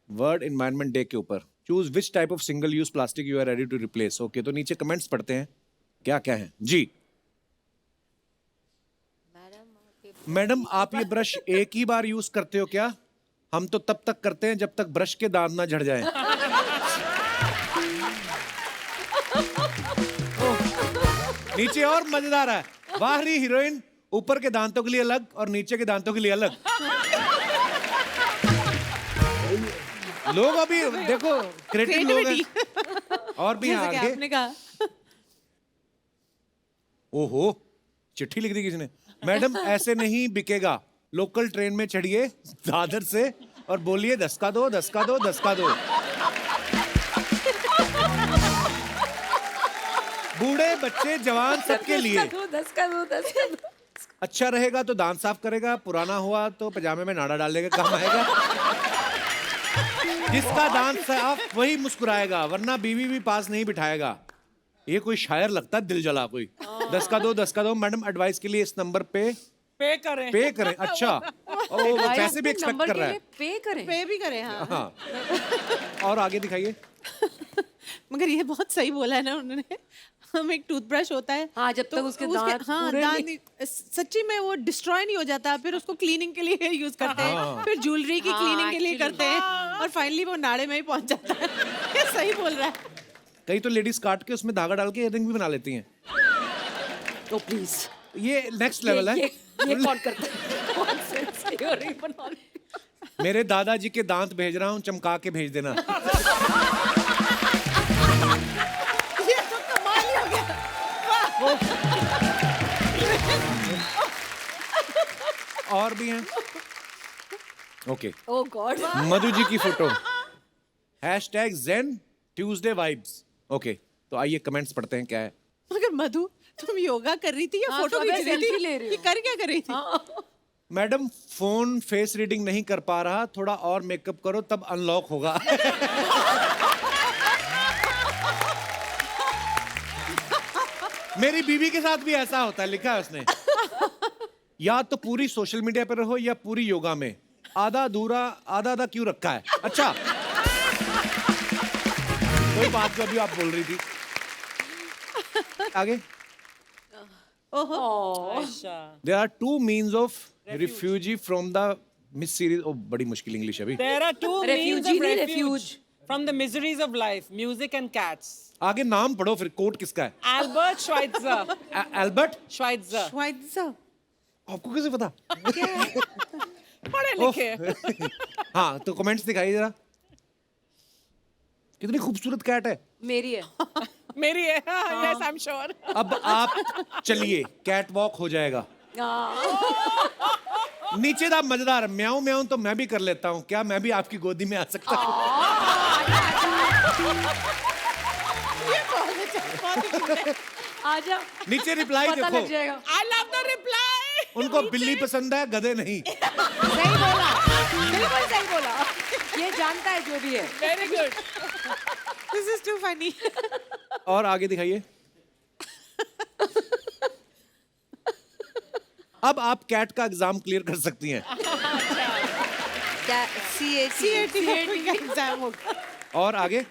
world environment day के ऊपर। Choose which type of single use plastic you are ready to replace. Okay, तो नीचे कमेंट्स पढ़ते हैं क्या क्या है जी। मैडम, आप ये ब्रश एक ही बार यूज करते हो क्या? हम तो तब तक करते हैं जब तक ब्रश के दांत ना झड़ जाए। नीचे और मजेदार है, बाहरी हीरोइन, ऊपर के दांतों के लिए अलग और नीचे के दांतों के लिए अलग। लोग अभी देखो क्रिएटिव लोग हैं। और भी हैं जैसे कि आगे। आपने कहा ओहो, चिट्ठी लिख दी किसी ने। मैडम ऐसे नहीं बिकेगा, लोकल ट्रेन में चढ़िए दादर से और बोलिए 10 का दो, 10 का दो, 10 का दो। बूढ़े बच्चे जवान सबके लिए। 10 का दो, 10 का दो। अच्छा रहेगा तो दांत साफ करेगा, पुराना हुआ तो पजामे में नाड़ा डाल देगा, काम आएगा। जिसका दांत साफ वही मुस्कुराएगा, वरना बीवी भी पास नहीं बिठाएगा। ये कोई शायर लगता है, दिल जला कोई। 10 का दो, 10 का दो। मैडम एडवाइस के लिए इस नंबर पे पे करें। पे करें। अच्छा, वो पैसे भी एक्सपेक्ट कर रहा है। पे करें। पे भी करें। हाँ हाँ, और आगे दिखाइए। मगर ये बहुत सही बोला है ना उन्होंने। हम एक टूथब्रश होता है, हाँ, जब तक उसके दांत पूरे दांत नहीं- सच्ची में वो डिस्ट्रॉय नहीं हो जाता, फिर उसको क्लीनिंग के लिए यूज करते हैं, फिर ज्वेलरी की क्लीनिंग के लिए करते हैं, और फाइनली वो नाड़े में ही पहुंच जाता है। ये सही बोल रहा है। कई तो लेडीज काट के उसमें धागा डाल के इयररिंग भी बना लेती हैं। तो प्लीज ये नेक्स्ट लेवल है। ये कौन करता है? कौन से earring बना ले? मेरे दादाजी के दांत भेज रहा हूँ, चमका के भेज देना। ये तो कमाल ही हो गया। और भी हैं। Okay, Oh God. Madhu ji की photo, #Zen Tuesday Vibes। Okay, तो आइए कमेंट्स पढ़ते हैं क्या है। मगर मधु, तुम योगा कर रही थी या हाँ, फोटो तो खींच मैं रही थी? selfie ले रही ये हूँ। कर क्या कर रही थी? मैडम फोन फेस रीडिंग नहीं कर पा रहा, थोड़ा और मेकअप करो तब अनलॉक होगा। मेरी बीवी के साथ भी ऐसा होता है, लिखा है उसने। या तो पूरी सोशल मीडिया पर रहो या पूरी योगा में, आधा अधूरा आधा आधा क्यों रखा है। अच्छा, कोई बात जो अभी आप बोल रही थी। आगे। There are 2 means of refugee from the Miss Series। Oh, बड़ी मुश्किल इंग्लिश अभी। There are 2 means Refugee of नहीं, refuge refuge. from the miseries of life: music and cats. आगे नाम पढ़ो फिर, कोट किसका है। Albert Schweitzer. एल्बर्ट। Schweitzer. आपको कैसे पता। पढ़े लिखे। हाँ, तो कमेंट्स दिखाइए जरा। कितनी खूबसूरत कैट है। मेरी है। मेरी है। Yes, I'm sure. अब आप चलिए, कैट वॉक हो जाएगा। नीचे था मजेदार, म्याऊं म्याऊं तो मैं भी कर लेता हूँ, क्या मैं भी आपकी गोदी में आ सकता हूँ। आजा। नीचे रिप्लाई पता लग देखो, जाएगा। I love the reply. उनको बिल्ली पसंद है, गधे नहीं। सही बोला, बिल्कुल सही बोला। ये जानता है जो भी है। Very good. This is too funny. और आगे दिखाइए। अब आप कैट का एग्जाम क्लियर कर सकती हैं। क्या CAT का एग्जाम होगा? और आगे।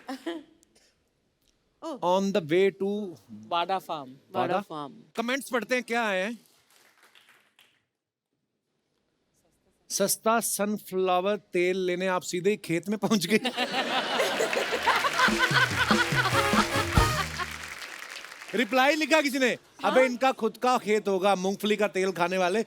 On the way to Bada Farm. Bada farm. Comments पढ़ते हैं क्या आए हैं। सस्ता सनफ्लावर तेल लेने आप सीधे ही खेत में पहुंच गए। रिप्लाई लिखा किसी ने, अबे इनका खुद का खेत होगा, मूंगफली का तेल खाने वाले।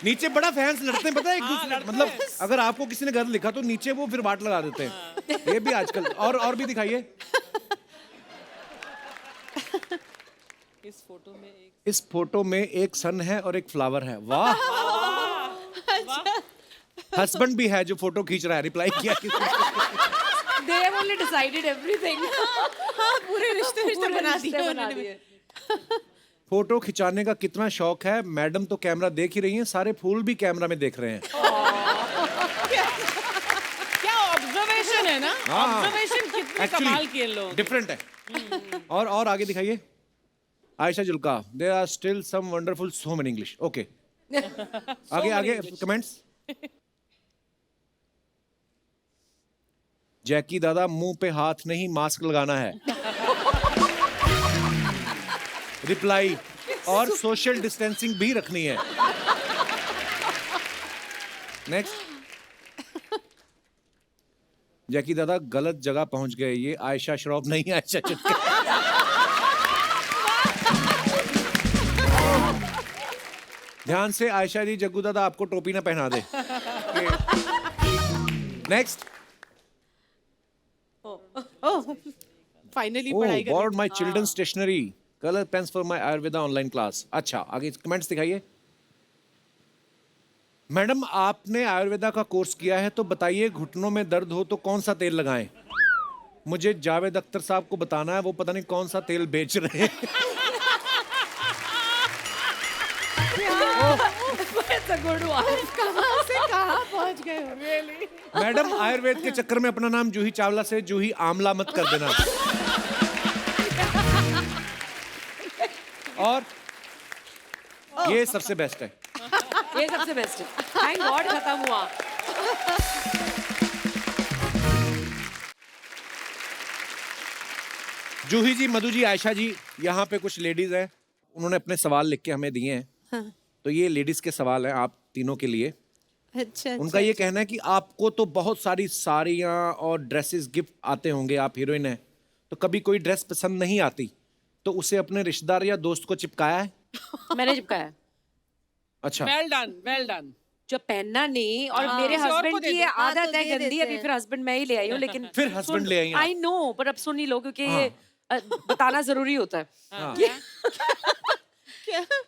नीचे बड़ा फैंस लड़ते हैं, पता है एक दूसरे, मतलब अगर आपको किसी ने गलत लिखा तो नीचे वो फिर वाट लगा देते हैं। ये भी आजकल। और भी दिखाइए। इस फोटो में एक सन है और एक फ्लावर है। वाह। हस्बैंड भी है जो फोटो खींच रहा है, रिप्लाई किया किसी ने। They have only decided everything. हाँ, पूरे रिश्ते बना रिश्ते दिए बना उन्होंने। दिए। फोटो खिंचाने का कितना शौक है, मैडम तो कैमरा देख ही रही हैं, सारे फूल भी कैमरा में देख रहे हैं। क्या ऑब्जर्वेशन है ना। हाँ। ऑब्जर्वेशन कितने कमाल किए लोग। डिफरेंट है। और आगे दिखाइए। Ayesha Julka, there are still some wonderful so many English. Okay, आगे कमेंट्स। जैकी दादा, मुंह पे हाथ नहीं मास्क लगाना है। रिप्लाई, और सोशल डिस्टेंसिंग भी रखनी है। नेक्स्ट। जैकी दादा गलत जगह पहुंच गए, ये आयशा श्रॉफ नहीं आयशा चिटका। ध्यान से आयशा जी, जग्गू दादा आपको टोपी ना पहना दे। नेक्स्ट। ओह फाइनली पढ़ाई कर bought my children stationery, colour pens for my Ayurveda online class. अच्छा, आगे कमेंट्स दिखाइए। मैडम आपने आयुर्वेदा का कोर्स किया है तो बताइए घुटनों में दर्द हो तो कौन सा तेल लगाएं? मुझे जावेद अख्तर साहब को बताना है, वो पता नहीं कौन सा तेल बेच रहे हैं। कहाँ से कहाँ पहुँच गए हो? Really? मैडम आयुर्वेद के चक्कर में अपना नाम जूही चावला से जूही आमला मत कर देना। और ये सबसे बेस्ट है। ये सबसे बेस्ट है, थैंक गॉड खत्म हुआ। जूही जी, मधु जी, आयशा जी, यहाँ पे कुछ लेडीज हैं, उन्होंने अपने सवाल लिख के हमें दिए हैं। हाँ। तो ये लेडीज के सवाल हैं आप तीनों के लिए। अच्छा, उनका ये कहना है कि आपको तो बहुत सारी साड़ियाँ और ड्रेसेस गिफ्ट आते होंगे, आप हीरोइन हैं, तो कभी कोई ड्रेस पसंद नहीं आती तो उसे अपने रिश्तेदार या दोस्त को चिपकाया है? मैंने चिपकाया। अच्छा, वेल डन, वेल डन। जो पहनना नहीं, और मेरे किसी और को हस्बैंड दे की दो। ये हाँ, तो आदत है दे गंदी, देते अभी हैं। फिर हस्बैंड मैं ही ले आई हूँ, लेकिन फिर husband ले आई हैं आप। आई नो, पर अब सुन ही लो क्योंकि ये बताना जरूरी होता है। हाँ।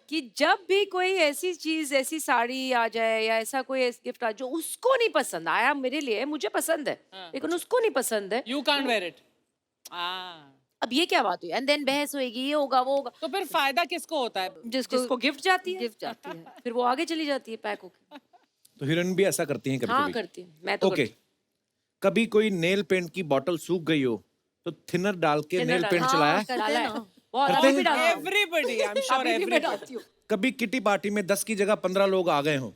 कि जब भी कोई ऐसी चीज, ऐसी साड़ी आ जाए या ऐसा कोई गिफ्ट आ जो उसको नहीं पसंद आया, मेरे लिए मुझे पसंद है लेकिन उसको नहीं पसंद है, यू कांट वेयर इट। अब ये क्या बात हुई? एंड देन बहस होएगी, ये होगा वो होगा। तो फिर फायदा किसको होता है? जिसको गिफ्ट जाती है, गिफ्ट जाती है। फिर वो आगे चली जाती है पैक होके। तो हीरोइन भी ऐसा करती हैं हाँ कभी-कभी। करती हूँ मैं तो। ओके, कभी कोई नेल पेंट की बोतल सूख गई हो तो थिनर डाल के नेल पेंट चलाया है? डाला है बहुत, करते अभी भी हैं? डालती हूँ। एवरीबॉडी, आई एम श्योर अभी भी मैं एवरीबॉडी। डालती हूँ। कभी किटी पार्टी में 10 की जगह 15 लोग आ गए हो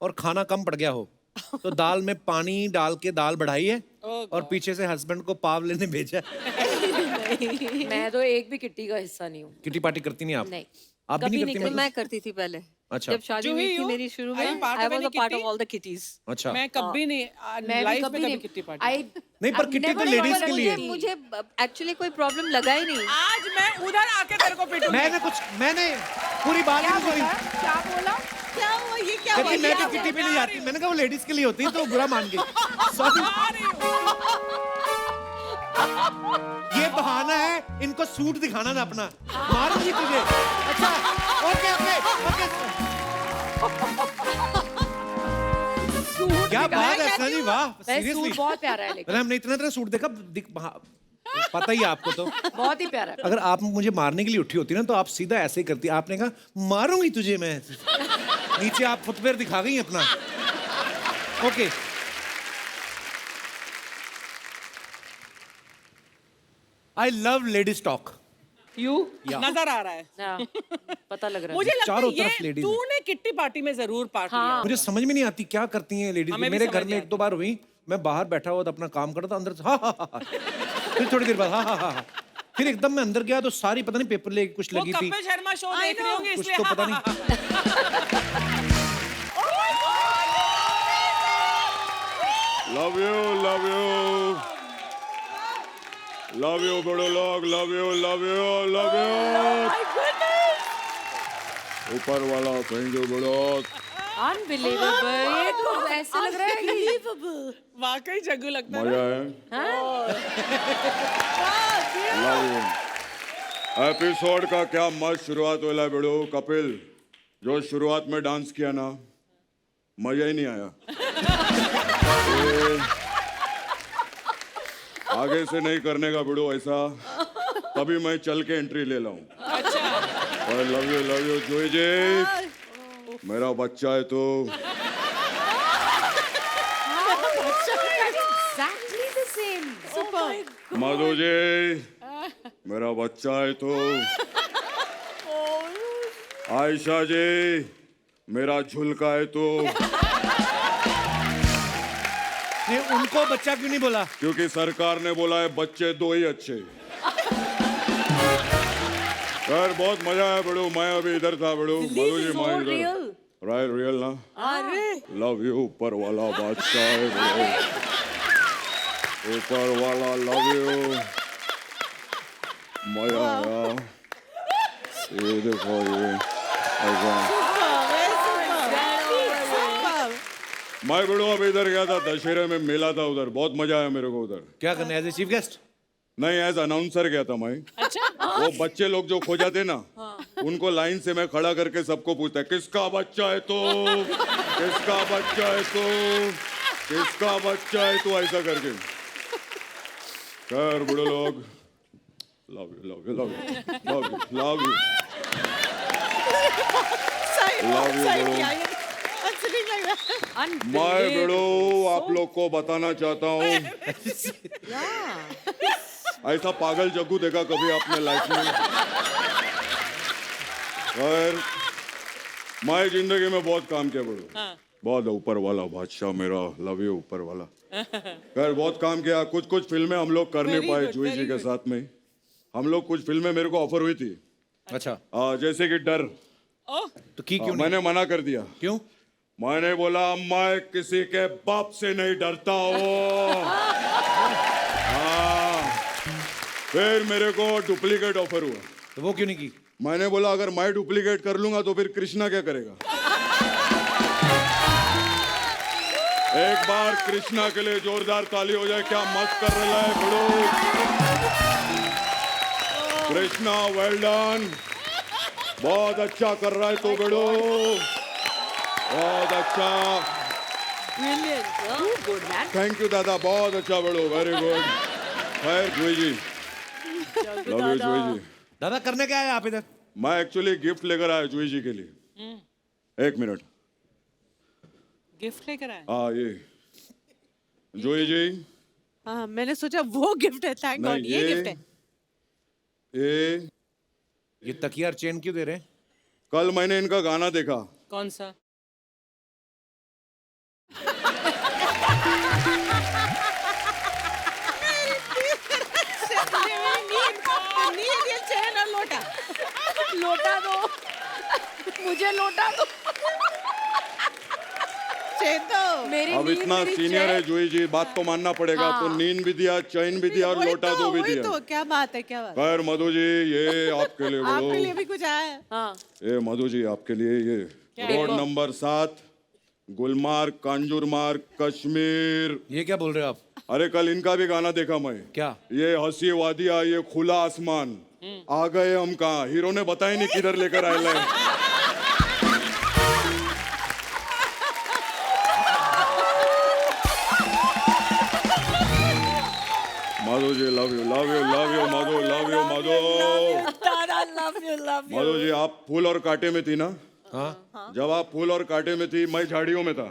और खाना कम पड़ गया हो तो दाल में पानी डाल के दाल बढ़ाई है और पीछे से हस्बैंड को पाव लेने भेजा है? मैं तो एक भी किट्टी का हिस्सा नहीं हूँ। किटी पार्टी करती नहीं आप? नहीं। आप भी कभी नहीं नहीं करती? करी। मतलब? मैं करती थी पहले। अच्छा। जब शादी जूही, हुई थी you? मेरी शुरू Are you में, part I of was any a part kitty? Of all the kitty's. अच्छा, मैं कभी नहीं, मैं भी लाइफ में कभी कभी नहीं। Kitty party. नहीं, पर किट्टी तो लेडीज के लिए। मुझे एक्चुअली कोई प्रॉब्लम लगा ही नहीं। आज मैं उधर आके तेरे को पीटूंगी। मैंने पूरी बात ही नहीं सुनी। क्या बोला? क्या हुआ? ये क्या कहती मैं तो किट्टी पे नहीं जाती। मैंने कहा वो लेडीज के लिए होती है तो बुरा मान गई। सॉरी, ये बहाना है इनको सूट दिखाना ना अपना। मारूंगी तुझे। अच्छा, ओके ओके ओके। क्या बात है सनी, वाह, सीरियसली। सूट बहुत प्यारा है, लेकिन हमने इतना सूट देखा, पता ही है आपको तो। बहुत ही प्यारा है। अगर आप मुझे मारने के लिए उठी होती ना तो आप सीधा ऐसे ही करती। आपने कहा मारूंगी तुझे मैं। नीचे आप फुटवेयर दिखा गई अपना। Okay, I love ladies talk. You नजर आ रहा है, पता लग रहा है। मुझे लगता चारों है तरफ ये ladies हैं। तूने किट्टी पार्टी में जरूर पार्ट हाँ। लिया। मुझे समझ में नहीं आती क्या करती हैं लेडीज। हमें भी मेरे समझ घर में नहीं एक दो बार हुई, मैं बाहर बैठा हुआ था अपना काम कर रहा था, अंदर से हा हा हा, फिर थोड़ी देर बाद हा हा हा, फिर एकदम मैं अंदर गया तो सारी पता नहीं पेपर लेके कुछ वो लगी थी, कपिल शर्मा शो देख रही होंगी कुछ इसलिए। तो पता नहीं। Love you love you love you बड़े लोग, love you love you love you. ऊपर वाला थैंक यू बड़ो। अनबिलीवेबल, ये तो ऐसे लग रहा है कि वाकई जग्गू लगता है। मजा है। Love you. एपिसोड का क्या मस्त शुरुआत होला बड़ो। कपिल, जो शुरुआत में डांस किया ना, मजा ही नहीं आया। आगे से नहीं करने का बिड़ो ऐसा, तभी मैं चल के एंट्री ले लाऊं। अच्छा। लव यू जोई जी, मेरा बच्चा है तो। exactly the same. Oh my God. Madhu ji, मेरा बच्चा है तो। आयशा जी, मेरा झुलका है तो। नहीं, उनको बच्चा क्यों नहीं बोला? क्योंकि सरकार ने बोला है बच्चे दो ही अच्छे। यार बहुत मजा आया बड़ो। मैं अभी इधर था बड़ो। मधु जी, मैं इधर। real. राइट, रियल ना। अरे लव यू ऊपर वाला बादशाह है बड़ो। ऊपर वाला लव यू मजा आया ये देखो ये ऐसा मैं बड़ो अब इधर गया था दशहरे में मेला था उधर बहुत मजा आया मेरे को उधर क्या करने एज ए चीफ गेस्ट? नहीं एज अनाउंसर गया था मैं वो बच्चे लोग जो खो जाते ना उनको लाइन से मैं खड़ा करके सबको पूछता है किसका बच्चा है तो किसका बच्चा है तो किसका बच्चा है तो ऐसा करके खैर बड़े लोग love you love you love you love you love you love you मैं बेड़ो आप लोग को बताना चाहता हूँ ऐसा पागल जग्गू देखा कभी आपने लाइफ में? खैर मैं जिंदगी में बहुत काम किया बेड़ो बहुत ऊपर वाला बादशाह मेरा लव यू ऊपर वाला खैर बहुत काम किया कुछ कुछ फिल्में हम लोग कर नहीं पाए जूही जी के साथ में हम लोग कुछ फिल्में मेरे को ऑफर हुई थी अच्छा जैसे कि डर तो की क्यों नहीं? मैंने मना कर दिया क्यों? मैंने बोला मैं किसी के बाप से नहीं डरता हूँ हाँ फिर मेरे को डुप्लीकेट ऑफर हुआ तो वो क्यों नहीं की? मैंने बोला अगर मैं डुप्लीकेट कर लूंगा तो फिर कृष्णा क्या करेगा एक बार कृष्णा के लिए जोरदार ताली हो जाए क्या मस्त कर रहा है बड़ो कृष्णा वेल डन बहुत अच्छा कर रहा है तो बड़ो बहुत अच्छा थैंक यू दादा बहुत अच्छा बड़ो वेरी गुड खैर जूही जी लव यू जूही जी दादा करने क्या आए आप इधर? मैं एक्चुअली गिफ्ट लेकर आया जूही जी के लिए एक मिनट गिफ्ट लेकर आए हाँ ये जूही जी हाँ मैंने सोचा वो गिफ्ट है थैंक गॉड ये गिफ्ट है ये तकिया और चेन क्यों दे रहे हैं? कल मैंने इनका गाना देखा कौन सा लोटा दो मुझे लोटा दो मेरी अब नींद, इतना मेरी सीनियर है चैन। जूही जी बात तो मानना पड़ेगा तो नींद भी दिया चैन भी दिया और लोटा दो भी दिया तो क्या बात है क्या बात खैर मधु जी ये आपके लिए आपके लिए बोलो भी कुछ आया है हाँ ये मधु जी आपके लिए ये रोड नंबर 7 गुलमार्ग कांजूरमार्ग कश्मीर ये क्या बोल रहे हो आप? अरे कल इनका भी गाना देखा मैं क्या? ये हंसी वादिया ये खुला आसमान आ गए हम कहाँ हीरो ने बताया नहीं किधर लेकर आए है Madhu ji love you Madhu love you Madhu दादा लव यू मधु जी आप फूल और कांटे में थी ना हाँ जब आप फूल और कांटे में थी मैं झाड़ियों में था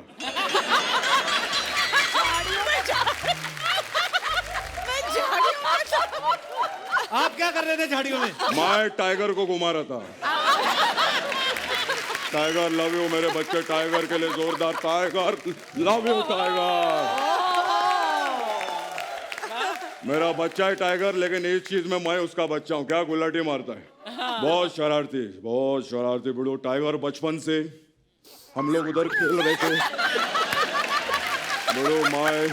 आप क्या कर रहे थे झाड़ियों में? मैं टाइगर को घुमा रहा था टाइगर लव यू मेरे बच्चे टाइगर के लिए जोरदार टाइगर लव यू टाइगर मेरा बच्चा है टाइगर लेकिन इस चीज में मैं उसका बच्चा हूँ क्या गुलाटी मारता है बहुत शरारती बिड़ो टाइगर बचपन से हम लोग उधर खेल रहे थे बिड़ो माए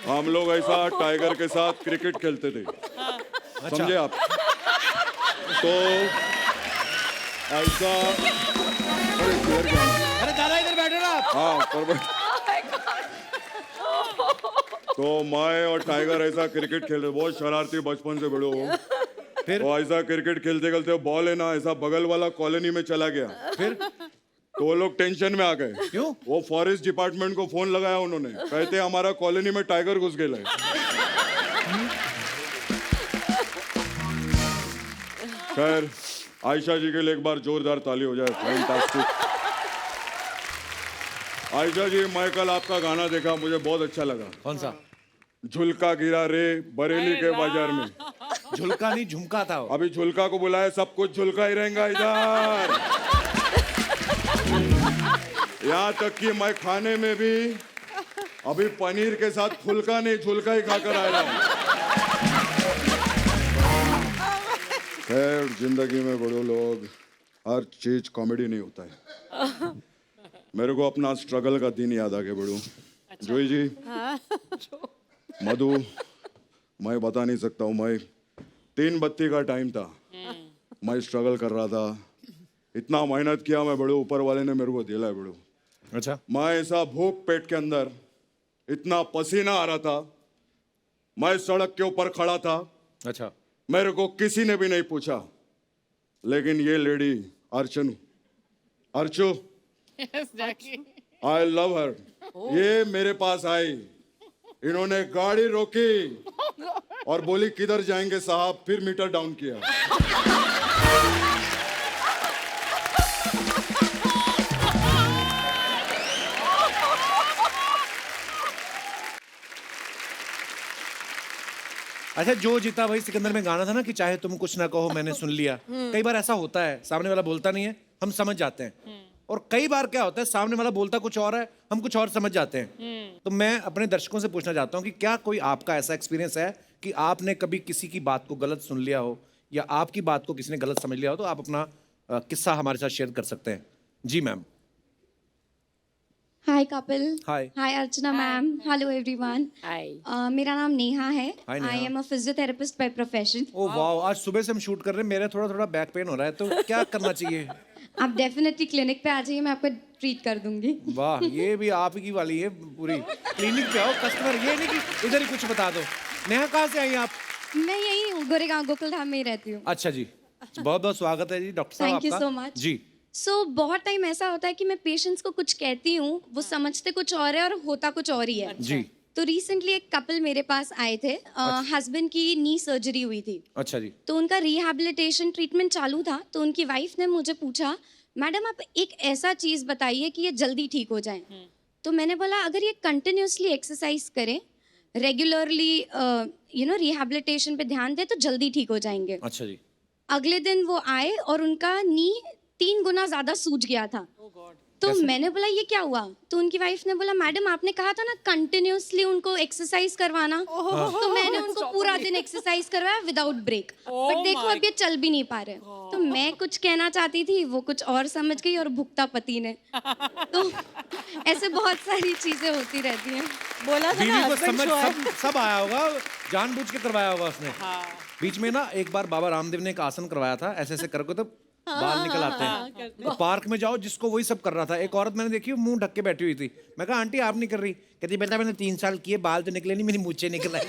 हम लोग ऐसा टाइगर के साथ क्रिकेट खेलते थे समझे आप तो ऐसा अरे दादा इधर बैठो ना आप। हाँ तो मैं और टाइगर ऐसा क्रिकेट खेल रहे बहुत शरारती बचपन से बड़े हो फिर? तो ऐसा क्रिकेट खेलते खेलते बॉल है ना ऐसा बगल वाला कॉलोनी में चला गया फिर तो वो लोग टेंशन में आ गए क्यों? वो फॉरेस्ट डिपार्टमेंट को फोन लगाया उन्होंने कहते हमारा कॉलोनी में टाइगर घुस गया है खैर आयशा जी के लिए एक बार जोरदार ताली हो जाए फैंटास्टिक आयशा जी मैं कल आपका गाना देखा मुझे बहुत अच्छा लगा कौन सा? झुलका गिरा रे बरेली के बाजार में झुलका नहीं झुमका था वो। अभी झुलका को बुलाया सब कुछ झुलका ही रहेगा इधर यहाँ तक कि मैं खाने में भी अभी पनीर के साथ फुलका नहीं झुलका ही खाकर आया हूँ खैर जिंदगी में बड़े लोग हर चीज कॉमेडी नहीं होता है मेरे को अपना स्ट्रगल का दिन याद आ गया बड़ू। जोई जी, मधु, मैं बता नहीं सकता हूँ। मैं 3 बत्ती का टाइम था, मैं स्ट्रगल कर रहा था, इतना मेहनत किया मैं बड़ू, ऊपर वाले ने मेरे को दिला है बड़ू। अच्छा, मैं ऐसा भूख पेट के अंदर, इतना पसीना आ रहा था, मैं सड़क के ऊपर खड़ा था। अच्छा, मेरे को किसी ने भी नहीं पूछा, लेकिन ये लेडी अर्चू, आई लव हर, ये मेरे पास आई, इन्होंने गाड़ी रोकी और बोली किधर जाएंगे साहब, फिर मीटर डाउन किया। अच्छा, जो जीता वही सिकंदर में गाना था ना कि चाहे तुम कुछ ना कहो मैंने सुन लिया। कई बार ऐसा होता है, सामने वाला बोलता नहीं है, हम समझ जाते हैं। और कई बार क्या होता है, सामने वाला बोलता कुछ और है, हम कुछ और समझ जाते हैं। तो मैं अपने दर्शकों से पूछना चाहता हूँ कि क्या कोई आपका ऐसा एक्सपीरियंस है कि आपने कभी किसी की बात को गलत सुन लिया हो या आपकी बात को किसी ने गलत समझ लिया हो? तो आप अपना किस्सा हमारे साथ शेयर कर सकते हैं। जी ma'am. Hi Kapil. Hi. Hi Archana ma'am. Hello everyone. Hi. मेरा नाम नेहा है। Hi, Neha. I am a physiotherapist by profession. Oh वाह, आज सुबह से हम शूट कर रहे हैं, मेरा थोड़ा थोड़ा बैक पेन हो रहा है, तो क्या करना चाहिए? आप डेफिनेटली क्लिनिक पे आ जाइए, मैं आपको ट्रीट कर दूंगी। वाह, ये भी आपकी वाली है पूरी। क्लिनिक पे आओ, कस्टमर ये नहीं कि इधर ही कुछ बता दो। नेहा, कहाँ से आई आप? मैं यही हूँ, गोरेगांव गोकुलधाम में ही रहती हूँ। अच्छा जी, बहुत बहुत स्वागत है जी डॉक्टर साहब Thank you आपका। so much. जी। बहुत टाइम ऐसा होता है कि मैं पेशेंट्स को कुछ कहती हूँ, वो समझते कुछ और है और होता कुछ और ही है। जी। तो रिसेंटली एक कपल मेरे पास आए थे, हस्बैंड की नी सर्जरी हुई थी, अच्छा जी। तो उनका रिहैबिलिटेशन ट्रीटमेंट चालू था। तो उनकी वाइफ ने मुझे पूछा, मैडम आप एक ऐसा चीज़ बताइए कि ये जल्दी ठीक हो जाए। तो मैंने बोला अगर ये कंटिन्यूसली एक्सरसाइज करें, रेगुलरली रिहैबिलिटेशन पे ध्यान दें तो जल्दी ठीक हो जाएंगे। अच्छा जी। अगले दिन वो आए और उनका नी 3 गुना ज़्यादा सूज गया था। तो मैंने बोला ये क्या हुआ? तो उनकी वाइफ ने बोला मैडम आपने कहा था ना कंटिन्यूसली उनको एक्सरसाइज करवाना। तो मैंने उनको पूरा दिन एक्सरसाइज करवाया विदाउट ब्रेक, बट देखो अब ये चल भी नहीं पा रहे। तो मैं कुछ कहना चाहती थी, वो कुछ और समझ गई और भुगता पति ने। तो ऐसे बहुत सारी चीजें होती रहती हैं। बोला था बीवी ना को husband समझ show है। सब आया होगा, जानबूझ के करवाया होगा उसने। बीच में ना एक बार बाबा रामदेव ने एक आसन करवाया था, ऐसे ऐसे करके तो बाल निकल आते हैं। तो पार्क में जाओ, जिसको वही सब कर रहा था। एक औरत मैंने देखी, मुंह ढक के बैठी हुई थी। मैं कहा आंटी आप नहीं कर रही? कहती बेटा मैंने 3 साल किए, बाल तो निकले नहीं, मेरी मूंछें निकल आई।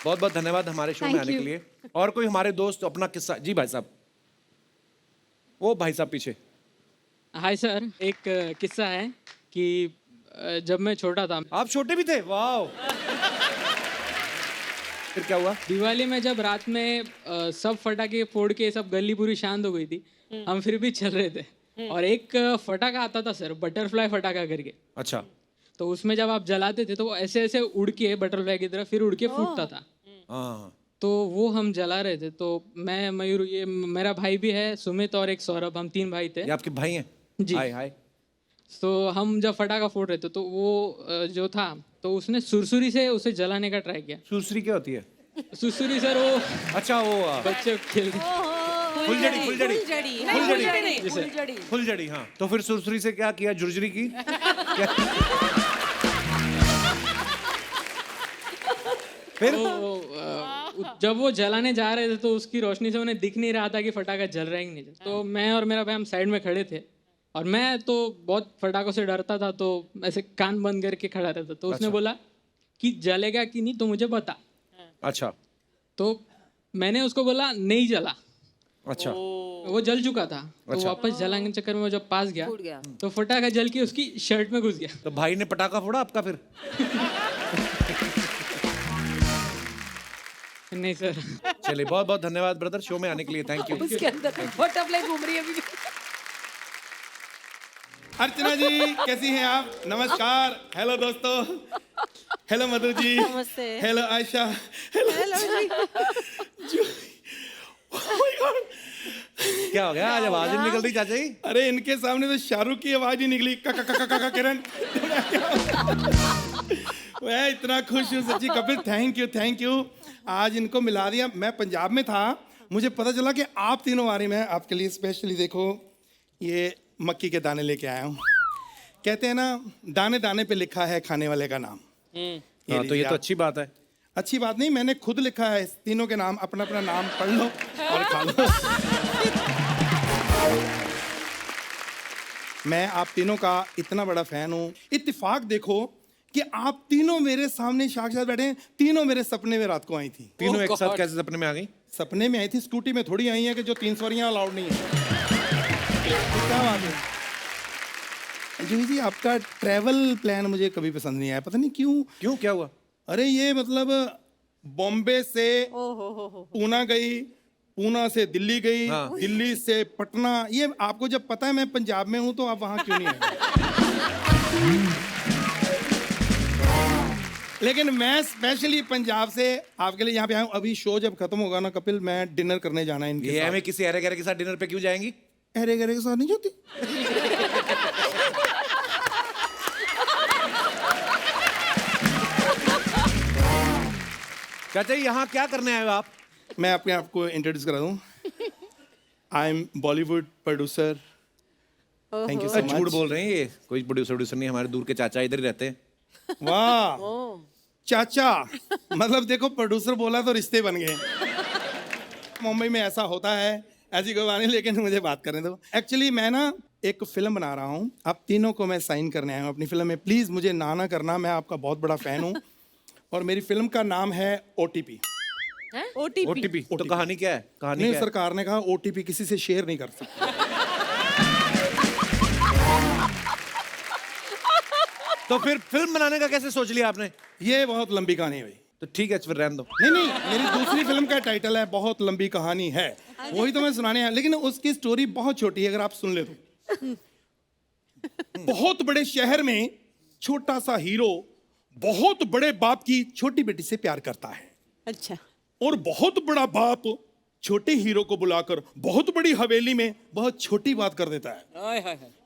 बहुत बहुत धन्यवाद हमारे शो में आने के लिए। और कोई हमारे दोस्त अपना किस्सा? जी भाई साहब, वो भाई साहब पीछे। हाय सर, एक किस्सा है कि जब मैं छोटा था। आप छोटे भी थे? वाह। फिर क्या हुआ? दिवाली में जब रात में सब फटाके फोड़ के सब गली पूरी शांत हो गई थी, हम फिर भी चल रहे थे और एक फटाका आता था सर, बटरफ्लाई फटाका करके। अच्छा। तो उसमें जब आप जलाते थे तो वो ऐसे ऐसे उड़ के बटरफ्लाई की तरह फिर उड़ के फूटता था। हाँ। तो वो हम जला रहे थे। तो मैं, मयूर, ये मेरा भाई भी है, सुमित और एक सौरभ, हम 3 भाई थे। ये आपके भाई हैं? जी। हाय हाय। तो हम जब फटाका फोड़ रहे थे तो वो जो था, तो उसने सुरसुरी से उसे जलाने का ट्राई किया। सुरसुरी क्या होती है? सुरसुरी सर वो, अच्छा वो बच्चे खेलते। फुलझड़ी। फुलझड़ी। फुलझड़ी, हाँ। तो फिर सुरसुरी से क्या किया? जुर्जरी की? फिर जब वो जलाने जा रहे थे तो उसकी रोशनी से उन्हें दिख नहीं रहा था कि फटाका जल रहा है कि नहीं। तो मैं और मेरा भाई हम साइड में खड़े थे और मैं तो बहुत फटाकों से डरता था, तो ऐसे कान बंद करके खड़ा रहता। तो उसने बोला कि जलेगा कि नहीं तो मुझे बता। अच्छा। तो मैंने उसको बोला नहीं जला। अच्छा। वो जल चुका था। तो वापस जलाने के चक्कर में वो जब पास गया तो फटाका जल के उसकी शर्ट में घुस गया। तो भाई ने पटाखा फोड़ा आपका फिर? नहीं सर। चलिए, बहुत बहुत धन्यवाद ब्रदर शो में आने के लिए। Thank you. उसके अंदर बटरफ्लाई घूम रही है अभी। अर्चना जी कैसी हैं आप? नमस्कार। हेलो दोस्तों। हेलो मधु जी। नमस्ते। हेलो आयशा। हेलो जी। क्या हो गया आज? आवाज नहीं निकल रही चाचा जी? अरे इनके सामने तो शाहरुख की आवाज ही निकली। का किरण। मैं इतना खुश हूँ सच्ची कपिल, थैंक यू। आज इनको मिला दिया। मैं पंजाब में था, मुझे पता चला कि आप तीनों आ रही, मैं आपके लिए स्पेशली देखो ये मक्की के दाने लेके आया हूँ। कहते हैं ना, दाने दाने पे लिखा है खाने वाले का नाम। हाँ, तो ये तो अच्छी बात है। अच्छी बात नहीं, मैंने खुद लिखा है तीनों के नाम, अपना अपना नाम पढ़ लो और खा लो। मैं आप तीनों का इतना बड़ा फैन हूँ। इत्तेफाक देखो कि आप तीनों मेरे सामने साक्षात बैठे हैं, तीनों मेरे सपने में रात को आई थी। तीनों एक साथ कैसे सपने में आ गई? सपने में आई थी, स्कूटी में थोड़ी आई है कि जो 3 सवारियां अलाउड नहीं है। क्या बात है जूही जी, आपका ट्रैवल प्लान मुझे कभी पसंद नहीं आया, पता नहीं क्यों। क्यों, क्या हुआ? अरे ये मतलब बॉम्बे से पूना गई, पूना से दिल्ली गई, दिल्ली से पटना, ये आपको जब पता है मैं पंजाब में हूं तो आप वहां क्यों नहीं आए? लेकिन मैं स्पेशली पंजाब से आपके लिए यहाँ पे आया हूँ। अभी शो जब खत्म होगा ना कपिल, मैं डिनर करने जाना है इनके ये साथ। हमें किसी अरे गरे के साथ डिनर पे क्यों जाएंगी? अरे गरे के साथ नहीं जाती। चाचा जी, यहाँ क्या करने आए हो आप? मैं अपने आप को इंट्रोड्यूस करा दूं। I am Bollywood producer. Thank you सो झूठ मच। बोल रहे हैं ये, कोई प्रोड्यूसर नहीं, हमारे दूर के चाचा इधर ही रहते हैं। वाह चाचा, मतलब देखो प्रोड्यूसर बोला तो रिश्ते बन गए। मुंबई में ऐसा होता है, ऐसी कोई बात नहीं, लेकिन मुझे बात करने दो। एक्चुअली मैं ना एक फिल्म बना रहा हूँ, आप तीनों को मैं साइन करने आया हूँ अपनी फिल्म में। प्लीज मुझे ना करना, मैं आपका बहुत बड़ा फैन हूँ। और मेरी फिल्म का नाम है OTP। ओटीपी तो कहानी क्या है? कहानी नहीं, क्या है? सरकार ने कहा OTP किसी से शेयर नहीं कर सकते। तो फिर फिल्म बनाने का कैसे सोच लिया आपने? ये बहुत लंबी कहानी है भाई। तो ठीक है, फिर रहने दो। नहीं, मेरी दूसरी फिल्म का टाइटल है बहुत लंबी कहानी है, वही तो मैं सुनाने आया, लेकिन उसकी स्टोरी बहुत छोटी है, अगर आप सुन ले तो। बहुत बड़े शहर में छोटा सा हीरो बहुत बड़े बाप की छोटी बेटी से प्यार करता है। अच्छा। और बहुत बड़ा बाप छोटे हीरो को बुलाकर बहुत बड़ी हवेली में बहुत छोटी बात कर देता है।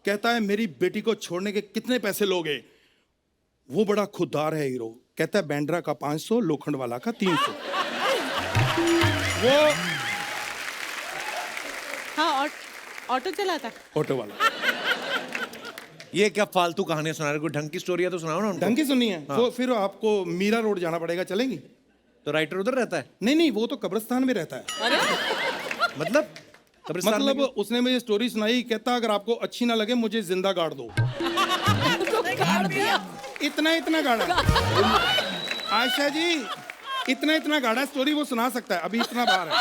कहता है मेरी बेटी को छोड़ने के कितने पैसे लोगे? वो बड़ा खुददार है हीरो, कहता है बैंड्रा का 500, लोखंड वाला का 300। वो हाँ, ऑटो चलाता। ऑटो वाला। ये क्या फालतू कहानियां सुना रहे हो? कोई ढंग की स्टोरी है तो सुनाओ ना उनको। ढंग की सुननी है तो फिर आपको मीरा रोड जाना पड़ेगा, चलेंगी? तो राइटर उधर रहता है? नहीं, वो तो कब्रिस्तान में रहता है। मतलब कब्रिस्तान में मतलब उसने मुझे स्टोरी सुनाई, कहता अगर आपको अच्छी ना लगे मुझे जिंदा गाड़ दो। इतना गाड़ा। आयशा जी, इतना गाड़ा स्टोरी वो सुना सकता है, अभी इतना बार है।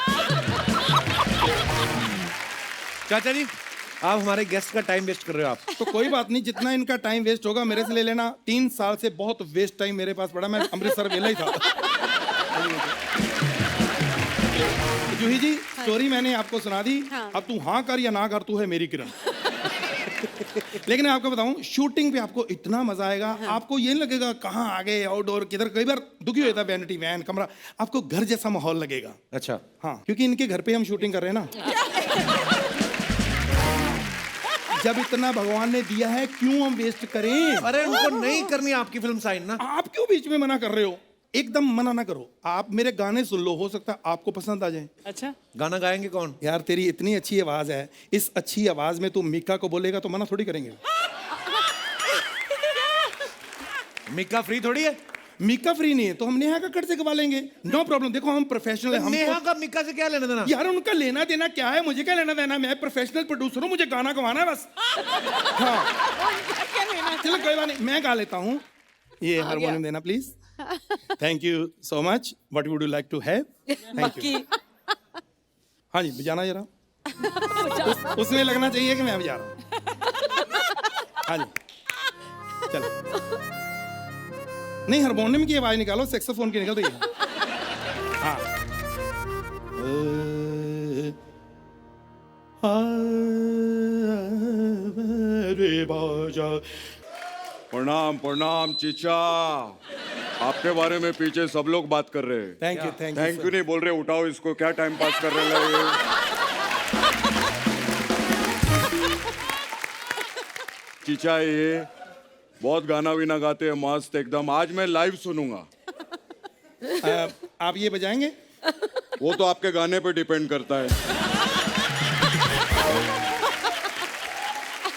चाचा जी, आप हमारे गेस्ट का टाइम वेस्ट कर रहे हो आप। तो कोई बात नहीं, जितना इनका टाइम वेस्ट होगा मेरे से ले लेना। 3 साल से बहुत वेस्ट टाइम मेरे पास पड़ा, मैं अमृतसर वेला ही था। जूही जी, स्टोरी मैंने आपको सुना दी। अब तू हाँ कर या ना कर, तू है मेरी किरण। लेकिन मैं आपको बताऊं, शूटिंग पे आपको इतना मजा आएगा। आपको ये लगेगा कहाँ आ गए, आउटडोर किधर। कई बार दुखी हो जाता है वैनिटी वैन कमरा, आपको घर जैसा माहौल लगेगा। अच्छा। हाँ, क्योंकि इनके घर पे हम शूटिंग कर रहे हैं ना। जब इतना भगवान ने दिया है क्यों हम वेस्ट करें? अरे उनको नहीं करनी आपकी फिल्म साइन ना। आप क्यों बीच में मना कर रहे हो? एकदम मना ना करो। आप मेरे गाने सुन लो, हो सकता है आपको पसंद आ जाए। अच्छा, गाना गाएंगे कौन? यार तेरी इतनी अच्छी आवाज है, इस अच्छी आवाज में तू मीका को बोलेगा तो मना थोड़ी करेंगे। मीका फ्री थोड़ी है। मीका फ्री नहीं है तो हम नेहा कक्कड़ से गवा लेंगे, नो प्रॉब्लम। देखो हम प्रोफेशनल है। नेहा का मीका से क्या लेना देना? यार उनका लेना देना क्या है, मुझे क्या लेना देना? मैं प्रोफेशनल प्रोड्यूसर हूँ, मुझे गाना गवाना है बस। हाँ चलो कोई बात नहीं, मैं गा लेता हूँ। ये हारमोनियम देना please. Thank you so much. What would you like to have? Thank you. हाँ जी, बजाना जरा। उसमें लगना चाहिए कि मैं बजा रहा हूँ। हाँ जी, चलो। नहीं, हारमोनियम की आवाज निकालो, सैक्सोफोन की निकल रही है। हाँ। प्रणाम प्रणाम चीचा, आपके बारे में पीछे सब लोग बात कर रहे हैं। थैंक यू थैंक यू नहीं बोल रहे, उठाओ इसको, क्या टाइम पास कर रहे हैं। चीचा ये बहुत गाना भी ना गाते हैं, मस्त एकदम। आज मैं लाइव सुनूंगा। आप ये बजाएंगे? वो तो आपके गाने पे डिपेंड करता है।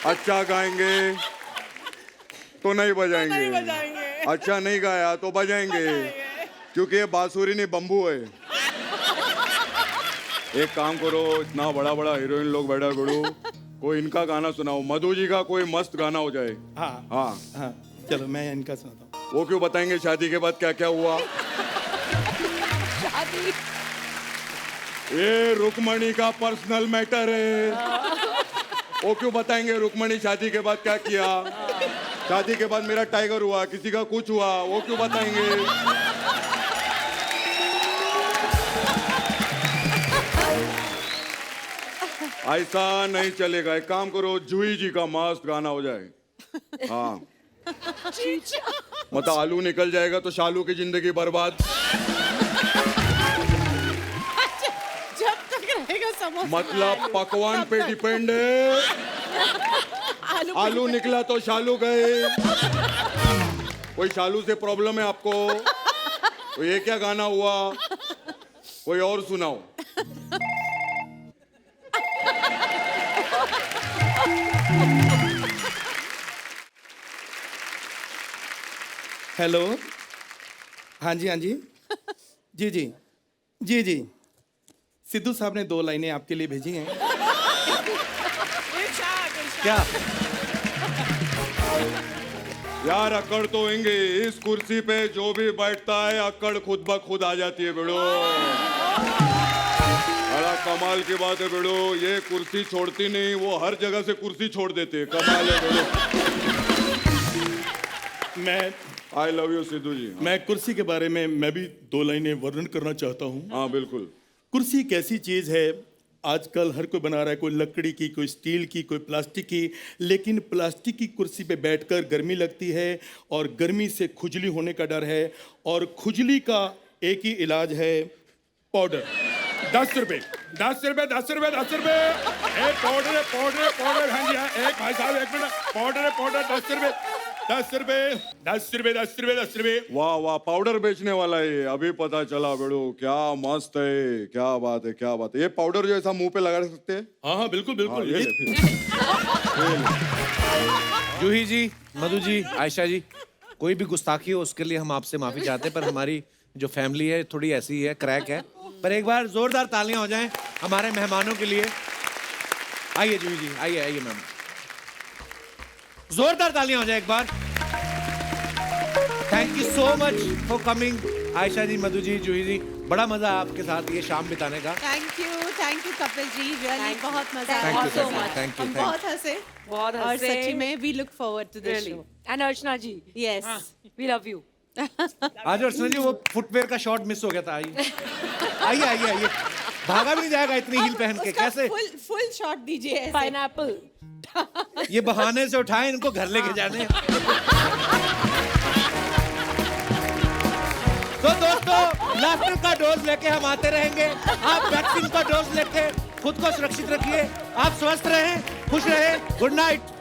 अच्छा गाएंगे तो नहीं बजाएंगे, अच्छा नहीं गाया तो बजाएंगे, क्योंकि ये बांसुरी नहीं बम्बू है। एक काम करो, इतना बड़ा बड़ा हीरोइन लोग बैठा करो, कोई इनका गाना सुनाओ, मधु जी का कोई मस्त गाना हो जाए। हाँ हाँ हाँ, चलो मैं इनका सुनाता हूँ। वो क्यों बताएंगे शादी के बाद क्या क्या हुआ। ये रुक्मणी का पर्सनल मैटर है। वो क्यों बताएंगे रुक्मणी शादी के बाद क्या किया, शादी के बाद मेरा टाइगर हुआ, किसी का कुछ हुआ, वो क्यों बताएंगे। ऐसा नहीं चलेगा। एक काम करो, जूही जी का मस्त गाना हो जाए। हाँ मतलब आलू निकल जाएगा तो शालू की जिंदगी बर्बाद। जब तक रहेगा समोसा मतलब पकवान पे डिपेंड है। आलू निकला तो शालू गए। कोई शालू से प्रॉब्लम है आपको तो ये क्या गाना हुआ, कोई और सुनाओ। हेलो, हाँ जी, हाँ जी, जी जी जी जी, सिद्धू साहब ने 2 लाइनें आपके लिए भेजी हैं। क्या यार अकड़ तो होंगे, इस कुर्सी पे जो भी बैठता है अकड़ खुद ब खुद आ जाती है बेड़ो। बड़ा कमाल की बात है बेड़ो, ये कुर्सी छोड़ती नहीं, वो हर जगह से कुर्सी छोड़ देते। कमाल है बेड़ो। मैं आई लव यू सिद्धू जी। मैं कुर्सी के बारे में मैं भी 2 लाइनें वर्णन करना चाहता हूँ। हाँ बिल्कुल। कुर्सी एक ऐसी चीज़ है, आजकल हर कोई बना रहा है, कोई लकड़ी की, कोई स्टील की, कोई प्लास्टिक की, लेकिन प्लास्टिक की कुर्सी पे बैठकर गर्मी लगती है और गर्मी से खुजली होने का डर है, और खुजली का एक ही इलाज है, पाउडर। 10 रुपए 10 रुपए 10 रुपए 10 रुपए एक पाउडर है, पाउडर पाउडर। हाँ जी हाँ, एक भाई साहब एक मिनट, पाउडर है, पाउडर 10 रुपए 10 रुपए 10 रुपए 10 रुपए 10 रुपए। वाह वाह, पाउडर बेचने वाला है ये, अभी पता चला बेड़ो। क्या मस्त है, क्या बात है, क्या बात है। ये पाउडर जो ऐसा मुंह पे लगा सकते हैं। हाँ हाँ बिल्कुल बिल्कुल। ये ले फिर। जूही जी, मधु जी, आयशा जी, कोई भी गुस्ताखी हो उसके लिए हम आपसे माफी चाहते हैं, पर हमारी जो फैमिली है थोड़ी ऐसी है, क्रैक है। पर एक बार जोरदार तालियां हो जाएं हमारे मेहमानों के लिए। आइए जूही जी, आइए आइए मैम, जोरदार तालियां हो जाए एक बार। Thank you so much for coming Ayesha ji, Madhu ji, Juhi ji, बड़ा मजा आपके साथ ये शाम बिताने का। Thank you Kapil ji, really बहुत मजा आया। Thank you so much, thank you, हम बहुत हंसे बहुत और हंसे। सच्ची में we look forward to this show. And Archana ji, yes, we love you. आज अर्चना जी वो फुटवेयर का शॉट मिस हो गया था। आइए आइए आइए आइए, भागा भी नहीं जाएगा इतनी हील पहन के। कैसे फुल शॉट दीजिए ऐसे। पाइनएप्पल। ये बहाने से उठाए इनको घर लेके जाने। तो दोस्तों, लाफ्टर का डोज लेके हम आते रहेंगे। आप वैक्सीन का डोज लेके खुद को सुरक्षित रखिए। आप स्वस्थ रहें, खुश रहें। Good night.